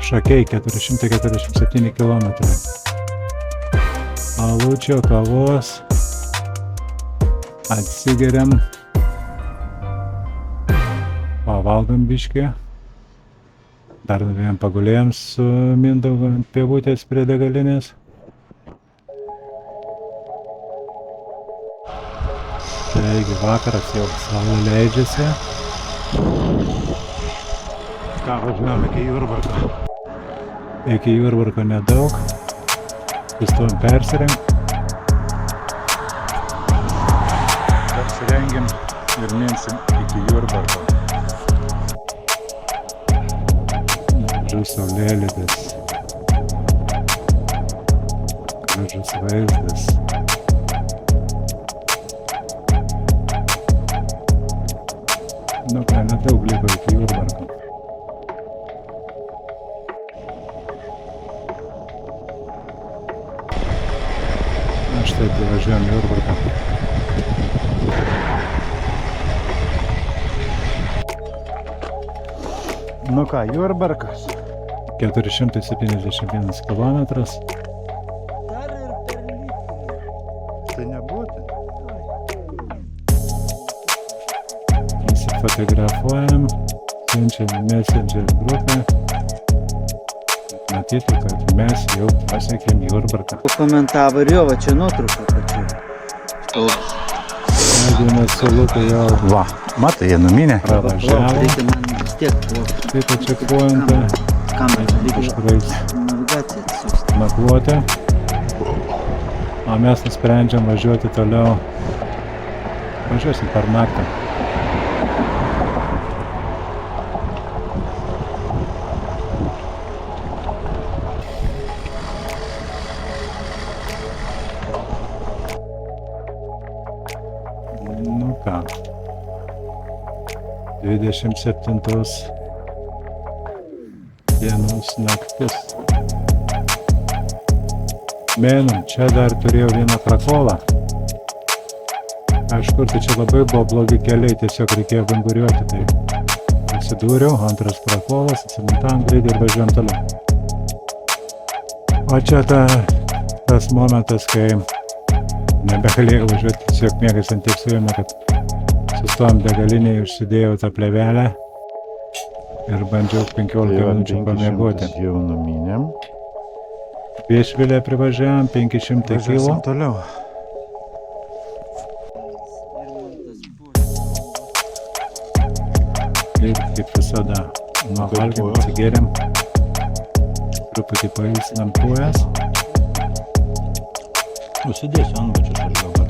Speaker 1: Šakiai 447 km. Alučio, kavos, atsigeriam, pavalgom biškį, dar nuėjom pagulėjom su Mindaugu ant pievutės prie degalinės. Taigi vakaras jau saulė leidžiasi. Ką, važiuojam iki Jurbarko. Iki Jurbarko nedaug. Sustojom persirengim ir minsim iki Jurbarko. Gražus saulėlydis, gražus vaizdas. Nu ką, nedaug liko iki Jurbarko. Štai važiuojam į Jurbarką. Nu ką, Jurbarkas. 471 km.
Speaker 10: Tai nebūtų.
Speaker 1: Nusifotografuojam, siunčiam Messenger grupę. Matyti, kad mes jau pasiekėm Jurbarką.
Speaker 4: Komentavo ir jo, va čia nuotrauka pačiu.
Speaker 1: Edvinas su Luku jau
Speaker 10: Va, matai, jie numinė.
Speaker 1: pravažiavo.
Speaker 4: Reikia man vis tiek
Speaker 1: Šitą checkpointą.
Speaker 4: kamerą, reikia
Speaker 1: Kažkuriais
Speaker 4: navigaciją atsiųsti.
Speaker 1: nakvoti. O mes nusprendžiam važiuoti toliau. Važiuosim per naktį. Nu ką. 27 dienos naktis. Mėnum, čia dar turėjau vieną prakolą. Aišku, tai čia labai buvo blogi keliai, tiesiog reikėjo vinguriuoti. Tai atsidūriau, antras prakolas, atsimintam greitį ir važiuojam toliau. O čia tas momentas, kai nebegalėjau važiuoti, tiesiog miegas ant tiek suėmė, kad sustojom degalinėje, užsidėjau tą plevelę ir bandžiau 15 minučių pamiegoti.
Speaker 10: Jau numinėm.
Speaker 1: Viešvilę privažiavam 500 kg.
Speaker 10: Toliau.
Speaker 1: Ir kaip visada, nuvalgėm, atsigėrėm, truputį pailsinam kojas.
Speaker 10: Užsidėsiu antbačius aš dabar.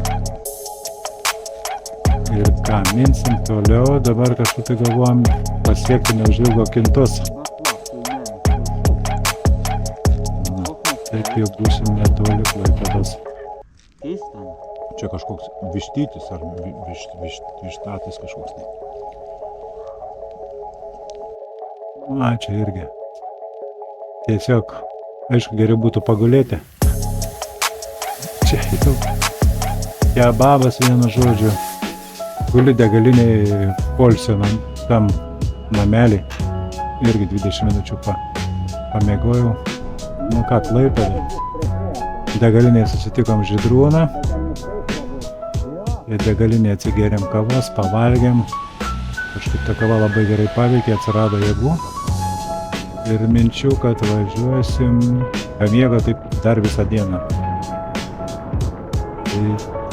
Speaker 1: Ir ką, minsim toliau, dabar kažkur tai galvojam pasiekti neužilgo Kintus. Taip jau būsim netoli Klaipėdos.
Speaker 4: Keista.
Speaker 10: Čia kažkoks vištytis ar vištatis kažkoks tai.
Speaker 1: A, čia irgi. Tiesiog, aišku, geriau būtų pagulėti. Čia jau kebabas vienu žodžiu. Guli degaliniai poilsio tam namelį. Irgi 20 minučių pamiegojau. Nu ką, Klaipėda. Degalinėje susitikom Žydrūną. Ir degalinėje atsigėrėm kavos, pavalgėm. Kažkaip ta kava labai gerai paveikė, atsirado jėgų. Ir minčių, kad važiuosim. Pamiego taip dar visą dieną. Tai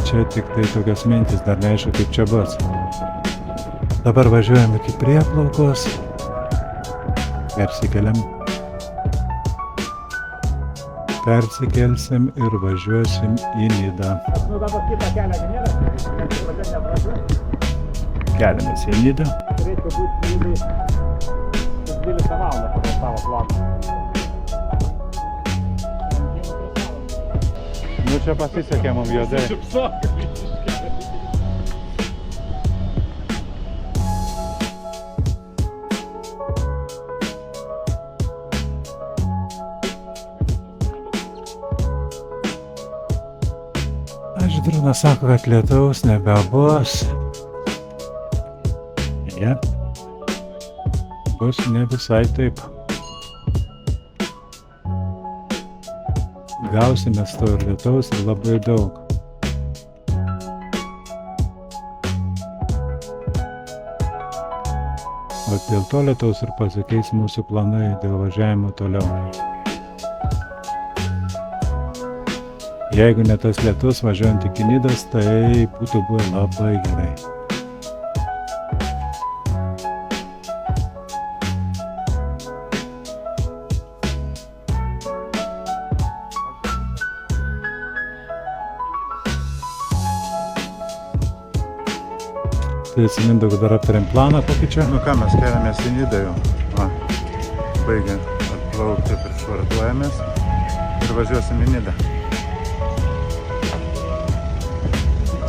Speaker 1: čia tik tai tokios mintis, dar neaišku kaip čia bus. Dabar važiuojam iki Prieplaukos. Persikelsim ir važiuosim į Nidą.
Speaker 4: Nu dabar kitą kelią nėra.
Speaker 1: Keliamės į Nidą.
Speaker 4: Turėtų būti Nidai 12 valandą pagal savo planą.
Speaker 1: Nu čia pasisekė mum juodai. Žydrūnas sako, kad lietaus nebebus. Ja. Bus ne visai taip. Gausime to ir lietaus ir labai daug. O dėl to lietaus ir pasikeis mūsų planai dėl važiavimo toliau. Jeigu ne tas lietus važiuojant iki Nidos, tai būtų buvę labai gerai. Tai su Mindaugu dar aptarėm planą kokį čia.
Speaker 10: Nu ką, mes keliamės į Nidą jau. Va, baigę atplaukti, prišvartuojamės ir važiuosim į Nidą.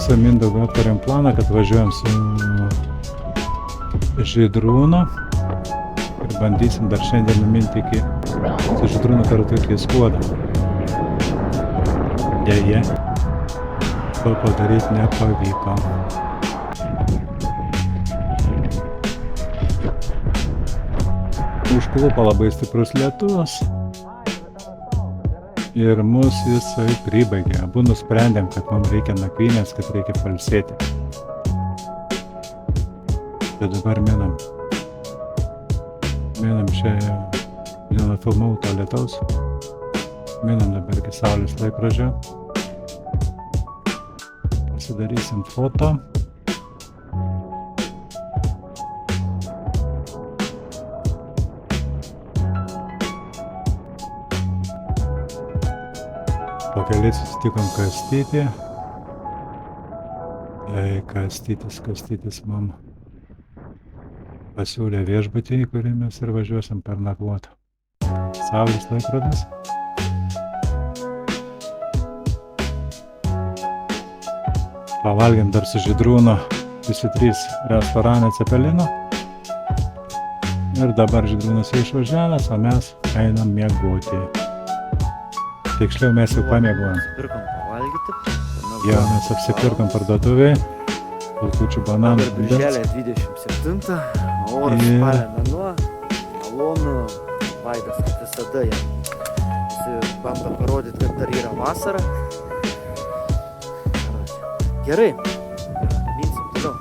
Speaker 1: Su Mindaugu aptarėm planą, kad važiuojam su Žydrūnu ir bandysim dar šiandien numinti su Žydrūnu kartu iki Skuodo. Deja, to padaryti nepavyko. Užklupo labai stiprus lietus ir mus jisai pribaigė. Abu nusprendėm, kad mums reikia nakvynės, kad reikia pailsėti. Tai dabar minam čia, filmavau to lietaus. Minam dabar iki saulės laikrodžio. Pasidarysim foto. Pakeliai susitikom Kastytį. Kastytis mum pasiūlė viešbutį, į kurį mes ir važiuosim per nakvotą. Saulės laikrodis. Pavalgėm dar su Žydrūnu visi 3 restorane Cepelino. Ir dabar Žydrūnas išvažiavęs, o mes einam miegoti. Tiksliau mes jau pamiegojom.
Speaker 4: Pirkom pavalgyti.
Speaker 1: Jau mes apsipirkom parduotuvėj. Kulkučių bananų.
Speaker 4: Birželio 27, oras spalio mėnuo, malonu, Vaidas kaip visada jis bando parodyti, kad dar yra vasara. Gerai, minsim toliau.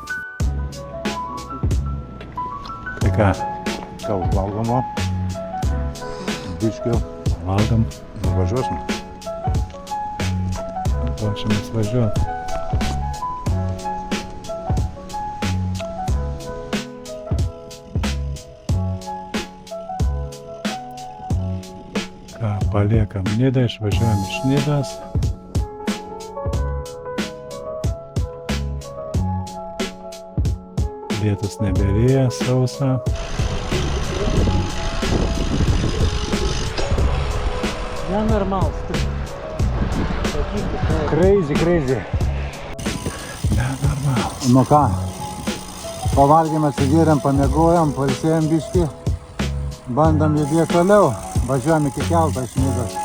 Speaker 1: Tai ką,
Speaker 10: Gal valgomo? Biškiu.
Speaker 1: valgom,
Speaker 10: Važiuosim.
Speaker 1: ruošiamės važiuoti. Ką, paliekam Nidą, išvažiuojam iš Nidos. Lietus neberėja, sausa.
Speaker 4: Nenormalus.
Speaker 10: Crazy.
Speaker 1: Nenormalus.
Speaker 10: Nu ką, pavalgėm, atsigėrėm, pamiegojom, pailsėjom biškį. Bandom judėti toliau. Važiuojam iki kelto iš Nidos.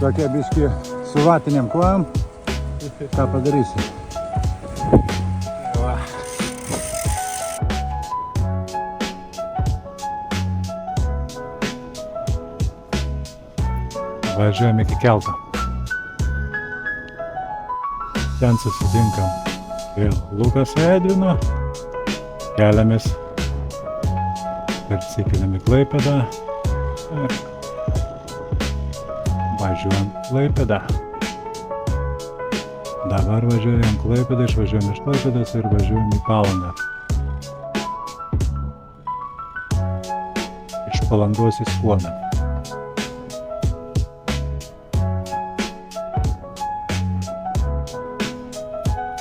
Speaker 10: Tokie biškį su vatinėm kojom. Ką padarysi?
Speaker 1: Važiuojam iki kelto. Ten susitinkam vėl Lukas Edvino. Keliamės. Persikeliam į Klaipėdą. Ir važiuojam Klaipėdą. Dabar važiuojam Klaipėdą, išvažiuojam iš Klaipėdos ir važiuojam į Palangą. Iš Palangos į Skuodą.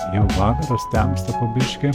Speaker 1: Jau vakaras, temsta po biškį.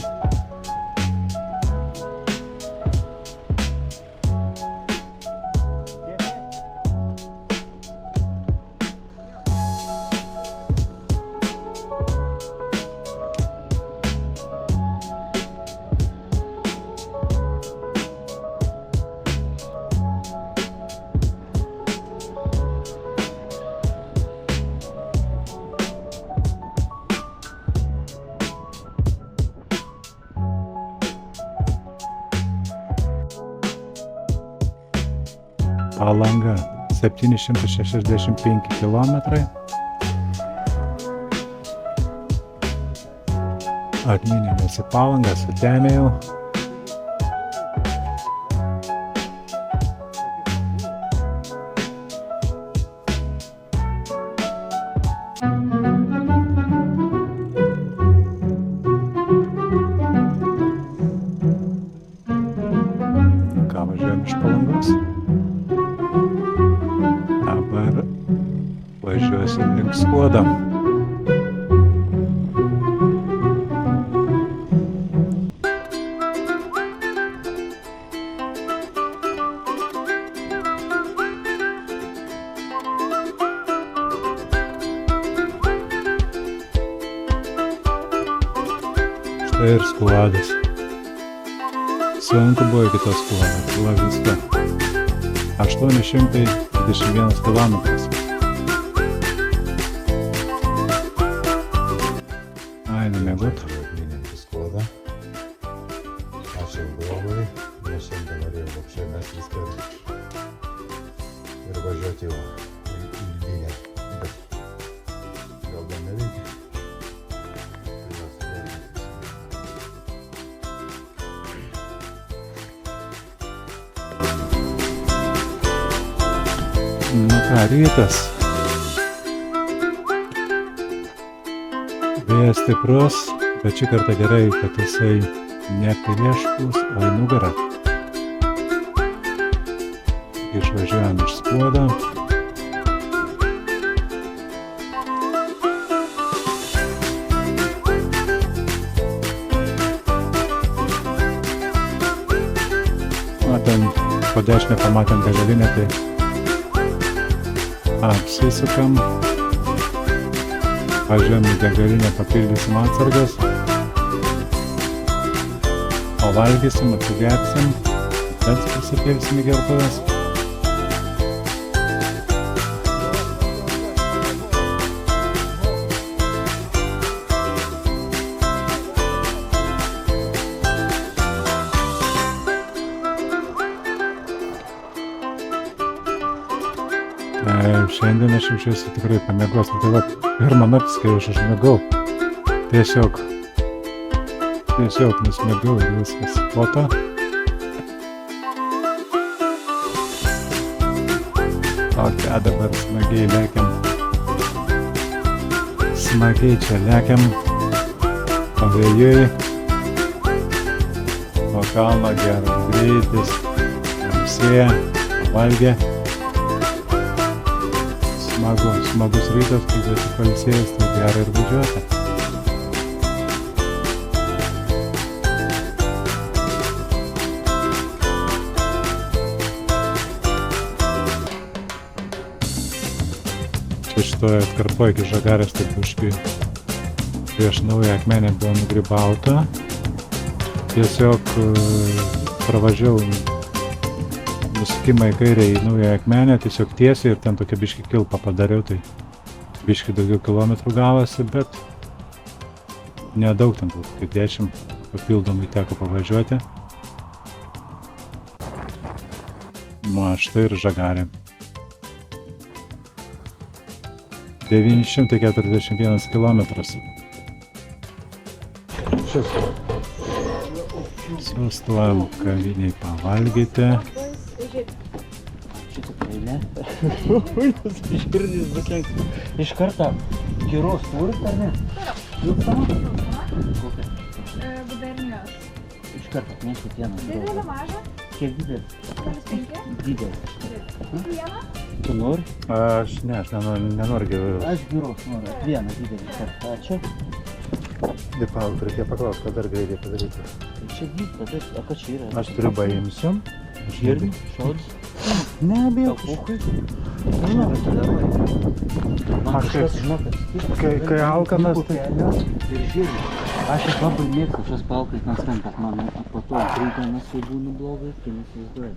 Speaker 1: Palanga 765 kilometrai. Atminėmės į Palangą, Sutemėjau. Ką, važiuojam iš Palangos? Dabar važiuosim link Skuodo. Štai ir Skuodas. Sunku buvo iki tos Skuodo, buvo visko. 821 kilometras. Einam miegot.
Speaker 10: Minėti Skuodą. Aš jau galvoj, nes šiandien norėjau vapšė mes viską ir važiuoti jau į Vilnių. Bet gal dar nereikia.
Speaker 1: Nu ką, rytas. Vėjas stiprus, bet šį kartą gerai, kad jisai ne prieš pūs, o į nugarą. Išvažiuojam iš Skuodo. po dešinę pamatėm degalinę, tai apsisukam. Važiuojam į degalinę, papildysim atsargas. O valgysim, atsigersim, bet prisipilsim į gertuvės. Šiandien aš jaučiuosi tikrai pamiegosim. Tai vat, pirmą naktis, kai aš užmiegau, tiesiog nusmiegau ir viskas. Po to dabar smagiai lekiam. Smagiai čia lekiam. Pavėjui. Po kalno geras greitis. Apsėję, pavalgę. Smagus rytas, kai esi pailsėjęs, tai gera ir važiuoti. Čia šitoje atkarpoje iki Žagarės, taip biškai prieš naują akmenę buvo nugrybauta. Tiesiog pravažiavau nusukimą į kairę į naują akmenę, tiesiog tiesiai ir ten tokia biški kilpą padariau, tai biški daugiau kilometrų gavosi, bet nedaug ten, kai 10 papildomai teko pavažiuoti. Štai ir Žagarė. 941 kilometras. Sustojam kaviniai pavalgyti.
Speaker 4: Ui, tas širdis bus lenks. Iš karto giros turit, ar ne? Kokią?
Speaker 11: Gubernijos.
Speaker 4: Iš karto atnešit vieną.
Speaker 11: Didelį, mažą?
Speaker 4: Kiek didelis?
Speaker 11: 0,5?
Speaker 4: Didelis.
Speaker 11: Vieną?
Speaker 4: Tu nori?
Speaker 1: Aš nenoriu geriau.
Speaker 4: Aš giros noriu. Vieną didelį kartą. Ačiū.
Speaker 1: Dėpau, reikia paklausti, ką dar greitai padaryti.
Speaker 4: Tai čia gyvta, o ką čia yra?
Speaker 1: Aš triubą imsiu.
Speaker 4: Žirgi, šaudis.
Speaker 1: Ne, bijau. Kai alkanas, tai...
Speaker 4: Ir žirgi. Aš jas labai mėgstu, šios palkais nesvem, bet man po to krydamas jau būna blogai, tai nesivizduoju.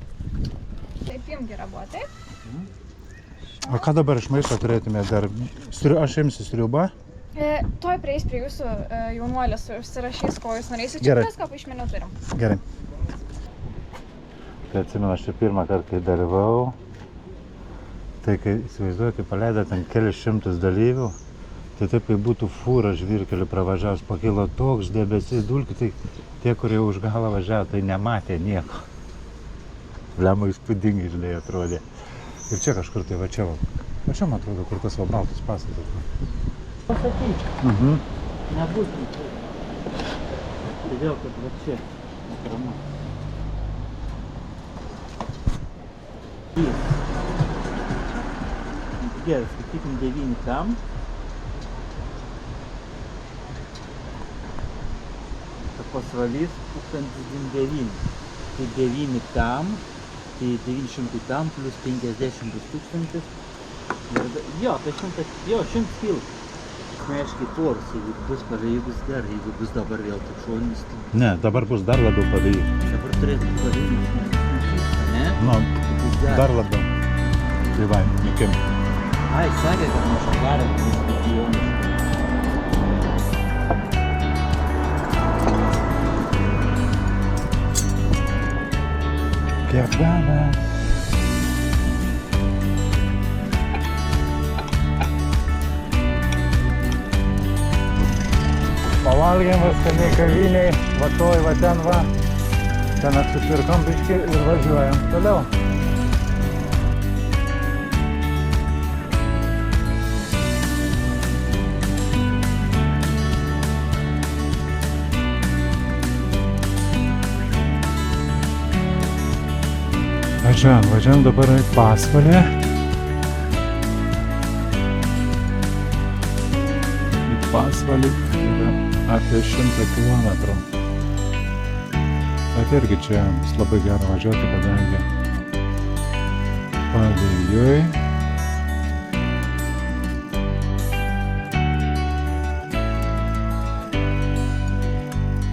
Speaker 11: Taip jums gera buvo, taip?
Speaker 1: O ką dabar iš maisto turėtume dar? Aš imsiu sriubą.
Speaker 11: Toj prieis prie jūsų jaunuolės užsirašys, ko jūs norėsit. Čia
Speaker 1: Gerai.
Speaker 11: viską iš meniu turim.
Speaker 1: Gerai. Tai atsimenu, aš čia pirmą kartą, kai dalyvau, tai kai įsivaizduoju, kai paleido ten kelius šimtus dalyvių, tai taip, kai būtų fūra žvyrkeliu pravažiavus, pakilo toks debesys dulkių, tai tie, kurie už galą važiavo, tai nematė nieko. Lemą įspūdingai, žinai, atrodė. Ir čia kažkur tai va čia, man atrodo, kur tas va baltas pastatas.
Speaker 4: Pasakyk. Nebūtų. Todėl, kad va čia atrama. Gerai, skaitykim 9 tam. Pasvalys 1009. Tai 9 tam, tai 900 tam plus 50 bus 1000. Jo, tai 100 kil. Aiškiai poras, jeigu bus pavėjus gerai, jeigu bus dabar vėl tik šoninis.
Speaker 1: Ne, dabar bus dar labiau pavėjus.
Speaker 4: Dabar turėtų pavėjus, ne?
Speaker 1: Nu, dar labiau. Tai va, nikim.
Speaker 4: Ai, sakė, kad nuo Žagarė bus regionas.
Speaker 1: Kebabą. Pavalgėm skaniai kaviniai, va toj, va ten va. Ten apsipirkom biškį ir važiuojam toliau. Važiuojam dabar į Pasvalį. Į Pasvalį yra apie 100 kilometrų. Bet irgi čia labai gera važiuoti, kadangi Pavėjui.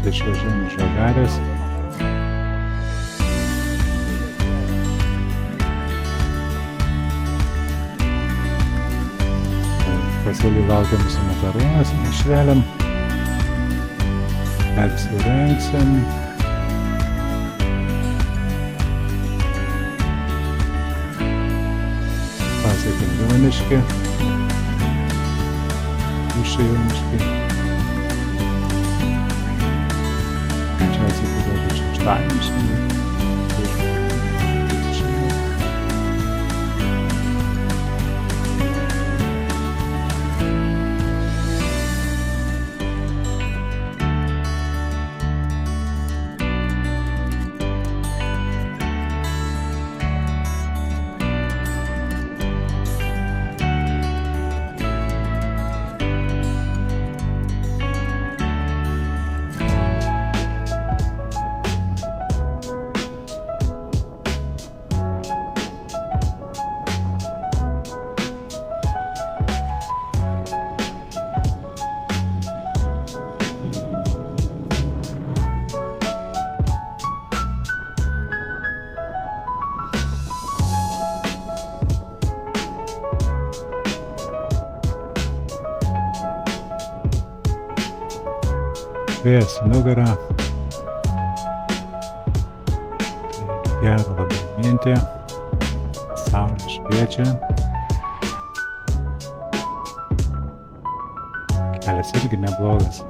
Speaker 1: Tai išvažiuojam iš Žagarės. Pasėliai laukia mūsų makaronas, išveliam. Persirengsim. Pasiekėm Joniškį. Ušai Joniškį. Greičiausiai kodėl šeštadienį šiandien. Vėjas į nugarą. Tai gera labai minti. Saulė šviečia. Kelias irgi neblogas.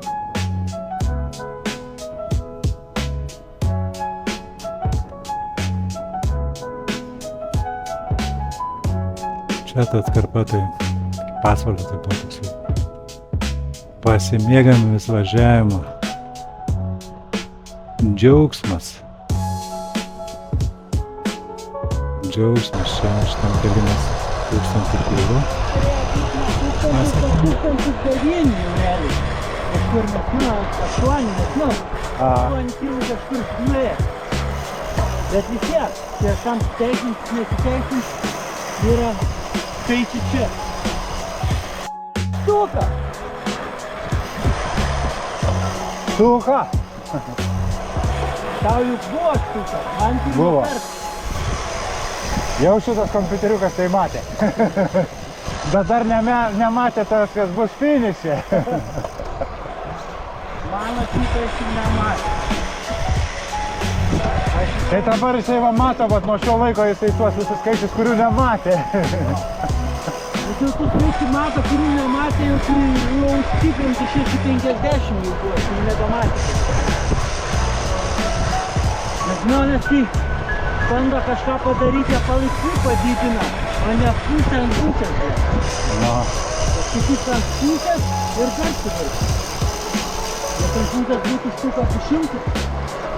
Speaker 1: Čia ta atkarpa, tai pasvalio taip pat toksai pasimėgavimas važiavimo. Džiaugsmas. Džiaugsmas čia šitam kelimas 1000 kilų.
Speaker 4: 1009 jau realiai. Kažkur nežinau, 8 nežinau. 8 kilų kažkur nuėjo. Bet vis tiek, čia kam teikins, nesiteikins, yra skaičiai čia. Stuka!
Speaker 10: Stuka!
Speaker 4: Tau juk buvo stuka, man pirmą
Speaker 10: Buvo.
Speaker 4: kartą.
Speaker 10: Jau šitas kompiuteriukas tai matė. Bet dar nematė tas, kas bus finiše.
Speaker 4: Mano šitas ir nematė.
Speaker 10: Tai dabar jisai va mato, bet nuo šio laiko jisai tuos visus skaičius, kurių nematė.
Speaker 4: Bet jau tų skaičių mato, kurių nematė, jau kurių jau užtikrinti 650 jau buvo, kurių nebematė. Nes žmonės tai bando kažką padaryti, jie palaipsniui padidina, o ne pusę ant pusės.
Speaker 10: No.
Speaker 4: Paskaityk ant pusės ir dar sudaryti. Bet ant pusės būtų stuka su 100,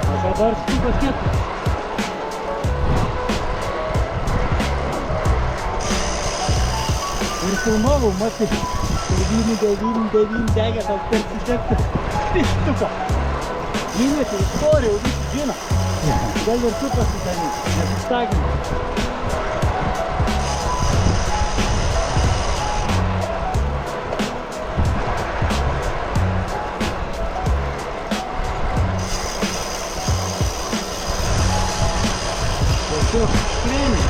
Speaker 4: o dabar stuka 4. Ir filmavau, matai, 999 degė tau per sisekti pištuką. Įmetė istoriją, jau visi žino. Gal ir tu pasidaryk, nesistagink. Tiesiog škrėmė.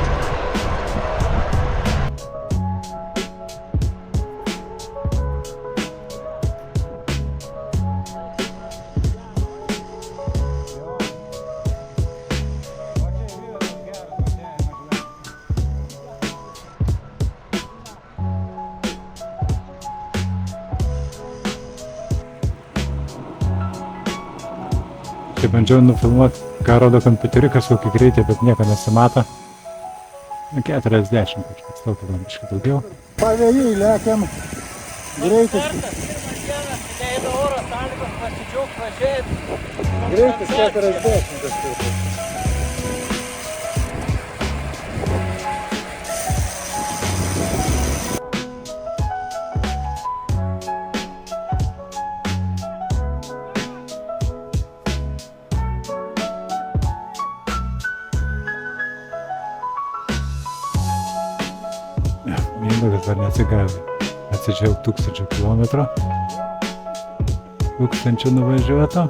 Speaker 1: Kai bandžiau nufilmuoti, ką rodo kompiuteriukas, kokį greitį, bet nieko nesimato. 40 kažkas tokio, gal biškį daugiau.
Speaker 10: Pavėjui lekiam. Greitis.
Speaker 4: Leido oro sąlygos pasidžiaugt važiuoti.
Speaker 10: Greitis 40 kažkur.
Speaker 1: mindaugas dar neatsigavė. Atsidžiaug 1000 kilometrų. 1000 nuvažiuoto.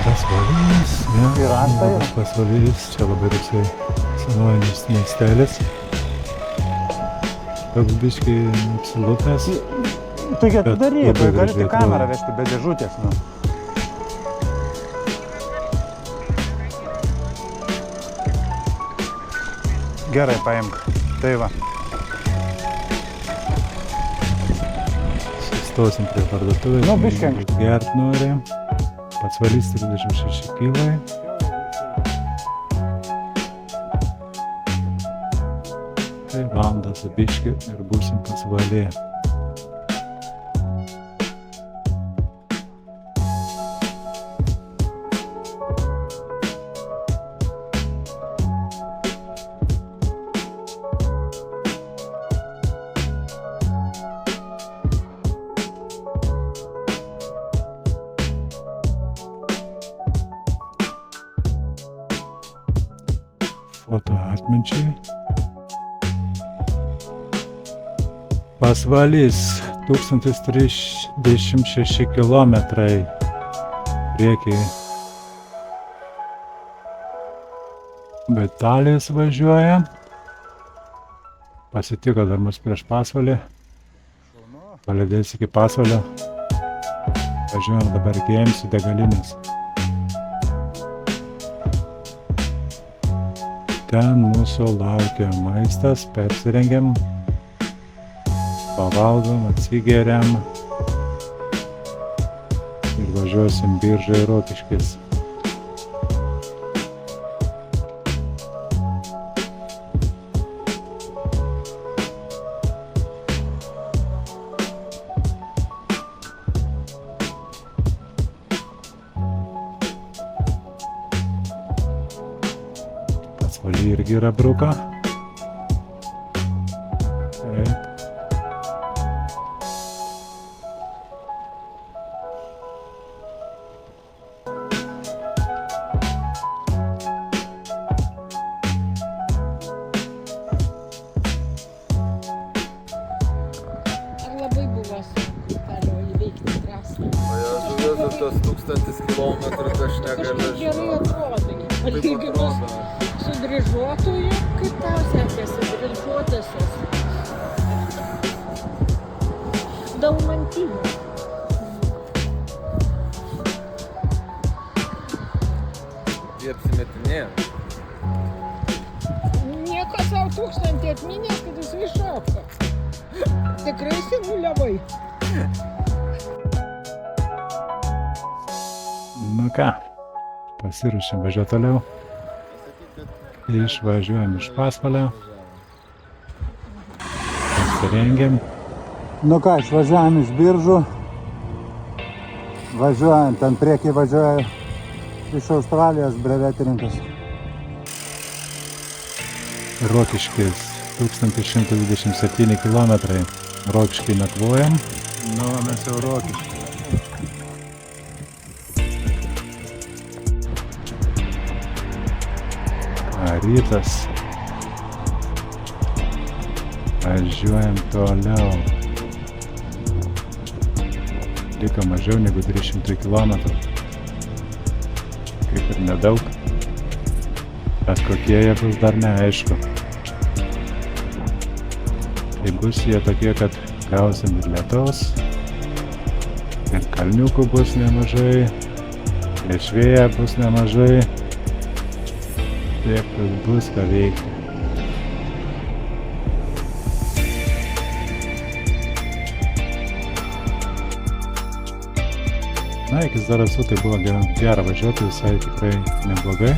Speaker 1: Pasvalys. Ja,
Speaker 10: Ir Antai.
Speaker 1: Pasvalys, čia labai toksai senovinis miestelis. Toks biškai apsilupęs.
Speaker 10: Tu ką
Speaker 1: Bet
Speaker 10: darai,
Speaker 1: labai
Speaker 10: gali
Speaker 1: gražiai
Speaker 10: tik kamerą
Speaker 1: atrodo.
Speaker 10: vežti be dėžutės. Nu. Gerai, paimk. Tai va.
Speaker 1: Sustosim prie parduotuvės.
Speaker 10: Nu, biškį
Speaker 1: Gert nori. Pasvalys 36 kilai. Tai valandą su biškiu ir būsim Pasvalyje. Foto atminčiai. Pasvalys 1036 kilometrai priekiai. Be Italijos važiuoja. Pasitiko dar mus prieš Pasvalį. Palydės iki Pasvalio. Važiuojam dabar iki Emsių degalinės. Ten mūsų laukia maistas, persirengiam, pavalgom, atsigeriam ir važiuosim Biržą į Rokiškis. Pasvalį irgi yra bruka. Taip.
Speaker 12: Ar labai buvo sunku toliau įveikti trasą?
Speaker 13: O Jėzus, tas 1000 kilometrų aš negaliu
Speaker 12: Gerai
Speaker 13: žinoti.
Speaker 12: atrodai,
Speaker 13: Kaip
Speaker 12: palyginus
Speaker 13: atrodo?
Speaker 12: su dryžuotoju, kaip tau sekėsi dryžuotasis? Daumantinė.
Speaker 13: Jie apsimetinėjo.
Speaker 12: Nieko savo 1000 atminės, kad jis iššoko. Tikrai simuliavai.
Speaker 1: Nu ką, pasiruošėm važiuoti toliau. Išvažiuojam iš Pasvalio. Pasirengiam.
Speaker 10: Nu ką, išvažiuojam iš Biržų. Važiuojam, ten priekiai važiuoja iš Australijos brevetininkas.
Speaker 1: Rokiškis 1127 km. Rokiškai nakvojam. Nu, mes jau Rokiškai. Rytas. Važiuojam toliau. Liko mažiau negu 300 km. Kaip ir nedaug. Bet kokie jie bus dar neaišku. Tai bus jie tokie, kad gausim ir lietaus. Ir kalniukų bus nemažai. Prieš vėją bus nemažai. Tiek bus ką veikti. Na, iki Zarasų tai buvo gera važiuoti, visai tikrai neblogai.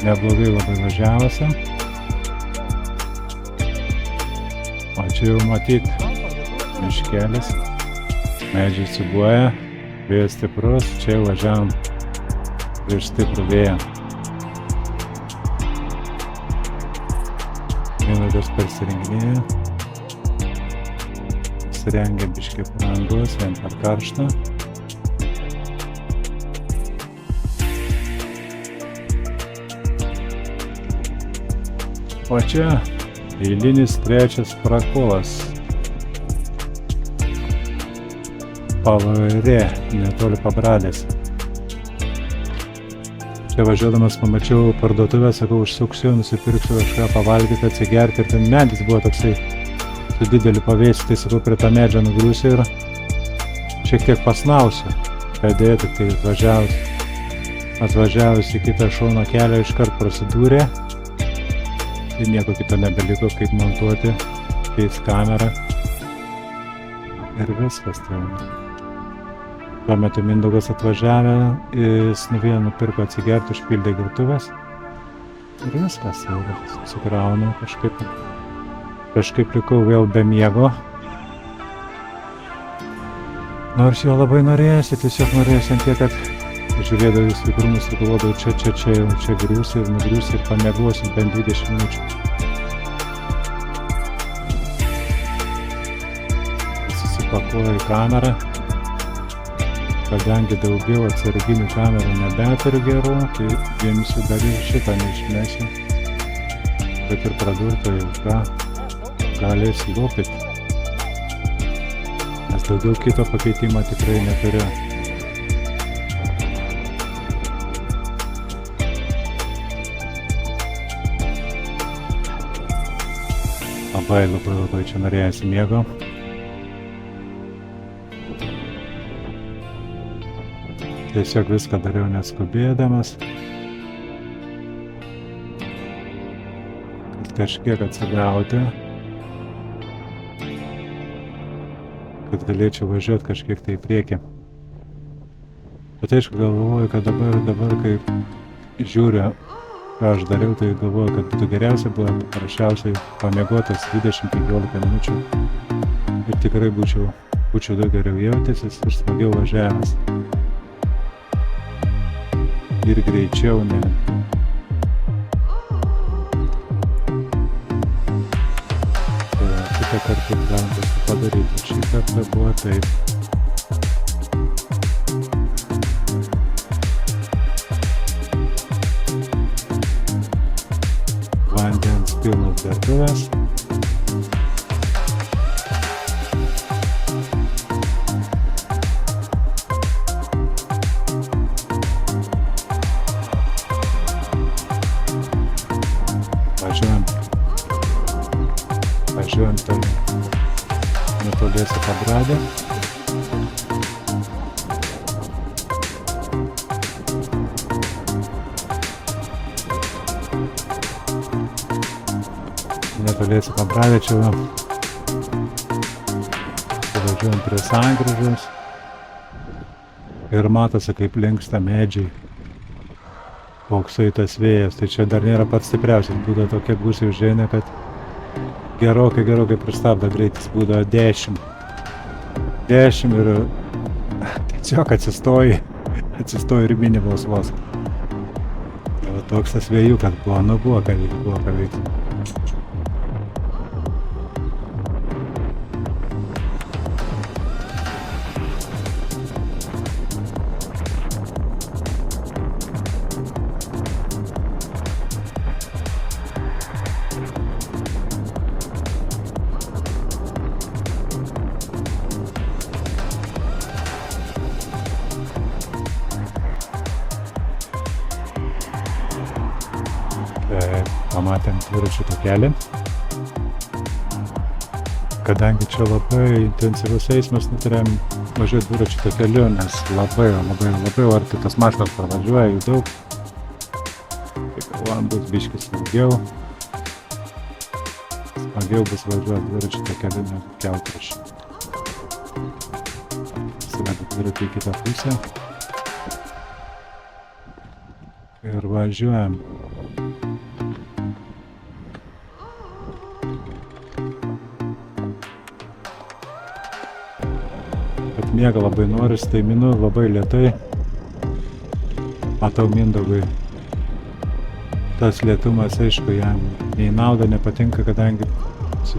Speaker 1: Neblogai labai važiavosi. O čia jau matyt miškelis. Medžiai siūbuoja, vėjas stiprus, čia jau važiavom prieš stiprų vėją. Minutės persirenginėja. Pasirengia biškį parangus, vien per karštą. O čia eilinis trečias prakolas. Pavarė, netoli Pabradės. Čia važiuodamas pamačiau parduotuvę, sakau, užsuksiu, nusipirksiu kažką pavalgyti, atsigerti ir ten medis buvo toksai su dideliu pavėsiu, tai sakau, prie tą medžią nugriusiu ir šiek tiek pasnausiu, kadėja tik tai atvažiavus į kitą šono kelią iškart prasidūrė ir nieko kito nebeliko, kaip montuoti, keist kamerą ir viskas. Tai. Tuo metu Mindaugas atvažiavę, jis nupirko atsigerti, užpildė gertuvės ir viskas, jau susikraunu kažkaip likau vėl be miego. Nors jo labai norėjusi, tiesiog norėjusi ant tiek, kad žiūrėdavau į svigrumus ir galvodavau, čia griūsi ir nugriūsi ir pamiegosim bent 20 minučių. Susipakuoju į kamerą. Kadangi daugiau atsarginių kamerų nebeturiu gerų, tai imsiu dar ir šitą neišmesiu. Bet ir pradurto jau ką galės lopyti. Nes daugiau kito pakeitimo tikrai neturiu. Labai čia norėjusi miego. Tiesiog viską dariau neskubėdamas, kad kažkiek atsigauti, kad galėčiau važiuoti kažkiek tai į priekį. Bet aišku, galvoju, kad dabar kai žiūriu, ką aš dariau, tai galvoju, kad būtų geriausia buvo parašiausiai pamiegotas 20-15 minučių ir tikrai būčiau daug geriau jautęsis ir smagiau važiavęs. Ir greičiau, ne. Kitą kartą galim padaryti. Šį kartą buvo taip. Vandens pilnas gertuvės. Važiuojam toliau. Netoliese Pabradė. Netoliese Pabradė, čia važiuojam prie sankryžos ir matosi, kaip linksta medžiai. Koksai tas vėjas, tai čia dar nėra pats stipriausias, būdavo tokia gūsiai užeina, kad gerokai pristabdo greitis, būdavo 10 ir tiesiog atsistoji ribinį vos. Toks tas vėjukas buvo, nu buvo ką veikti. Pamatėm dviračių takelį. Kadangi čia labai intensyvus eismas, nutarėm važiuoti dviračių takeliu, nes labai arti tas mašinas pravažiuoja, jų daug. Tai galvojam, bus biškis smagiau bus važiuoti dviračių takeliu negu kelkraščiu. Įsivedam dviratį į kitą pusę. Ir važiuojam. Miega labai noris, tai minu labai lėtai. Matau Mindaugui. Tas lėtumas, aišku, jam nei nauda nepatinka, kadangi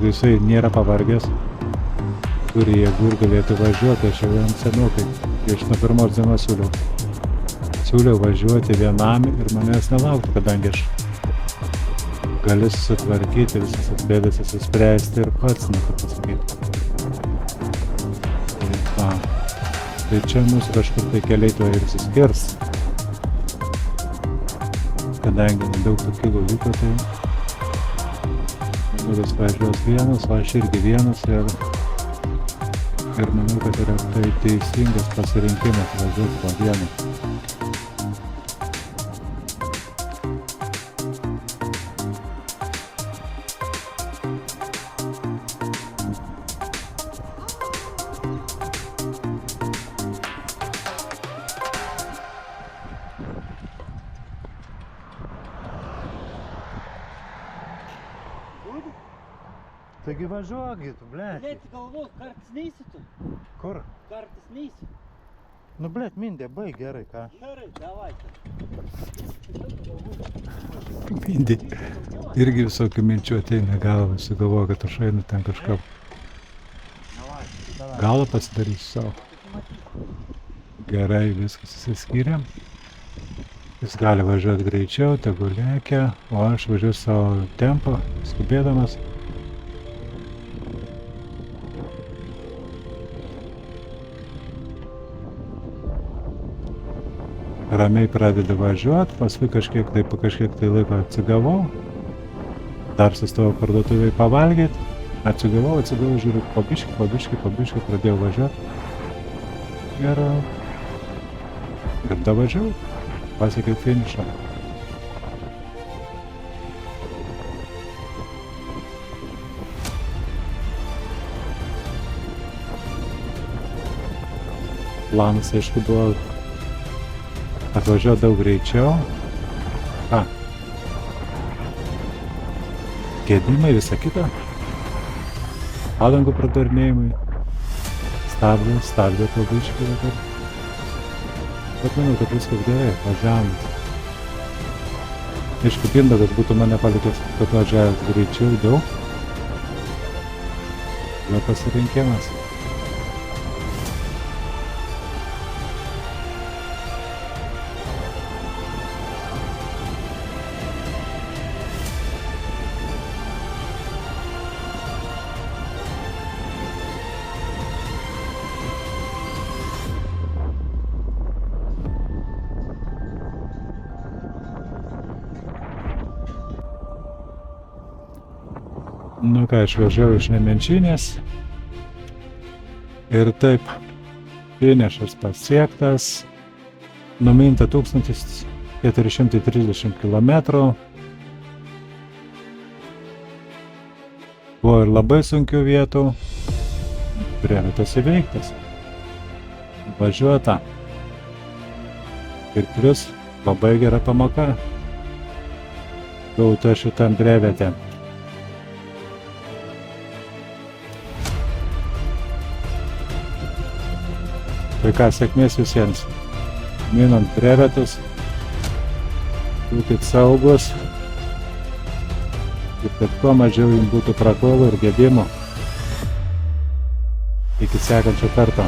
Speaker 1: jisai nėra pavargęs. Turi jėgų ir galėtų važiuoti, aš jau jam senokai. Iš nuo pirmos dienos siūliau važiuoti vienam ir manęs nelaukti, kadangi aš galiu susitvarkyti, visas bėdas įsispręsti ir pats, kaip pasakyti. Tai čia mūsų kažkur tai keliai to ir išsiskirs. Kadangi nedaug tų kilų liko, tai Mindaugas važiuos vienas, o aš irgi vienas ir manau, kad yra tai teisingas pasirinkimas važiuoti po vieną.
Speaker 10: Taigi važiuogi tu, blėt.
Speaker 4: Blėt, galvoju, kartais neisi tu.
Speaker 10: Kur?
Speaker 4: Kartais neisi.
Speaker 10: Nu, blėt, Mindė, baig gerai, ką?
Speaker 4: Gerai, davai.
Speaker 1: Mindė. Irgi visokių minčių ateina galvą, sugalvoju, kad aš einu ten kažką. Galą pasidarysiu savo. Gerai, viskas įsiskyrėm. Jis gali važiuoti greičiau, tegu lėkia, o aš važiuoju savo tempą, skubėdamas. Ramiai pradedu važiuoti, paskui po kažkiek tai laiko atsigavau. Dar sustojau parduotuvėje pavalgyti. Atsigavau, žiūriu, po biškį pradėjau važiuoti. Ir davažiavau. Pasiekiau finišą. Planas, aišku, buvo atvažiuoti daug greičiau. Gedimai, visa kita. Padangų pradarnėjimai. Stabdė po biškį dabar. Bet manau, kad viskas gerai, važiavam. Aišku, Mindaugas būtų mane palikęs, kad važiavęs greičiau daug. Jo pasirinkimas. Nu ką, aš važiavau iš Nemenčinės ir taip finišas pasiektas, numinta 1430 km. Buvo ir labai sunkių vietų, brevetas įveiktas, važiuota ir plius labai gera pamoka gauta šitam brevete. Tai ką, sėkmės visiems, minant brevetus Būkit saugus ir kad kuo mažiau jums būtų prakolų ir gedimų. Iki sekančio karto.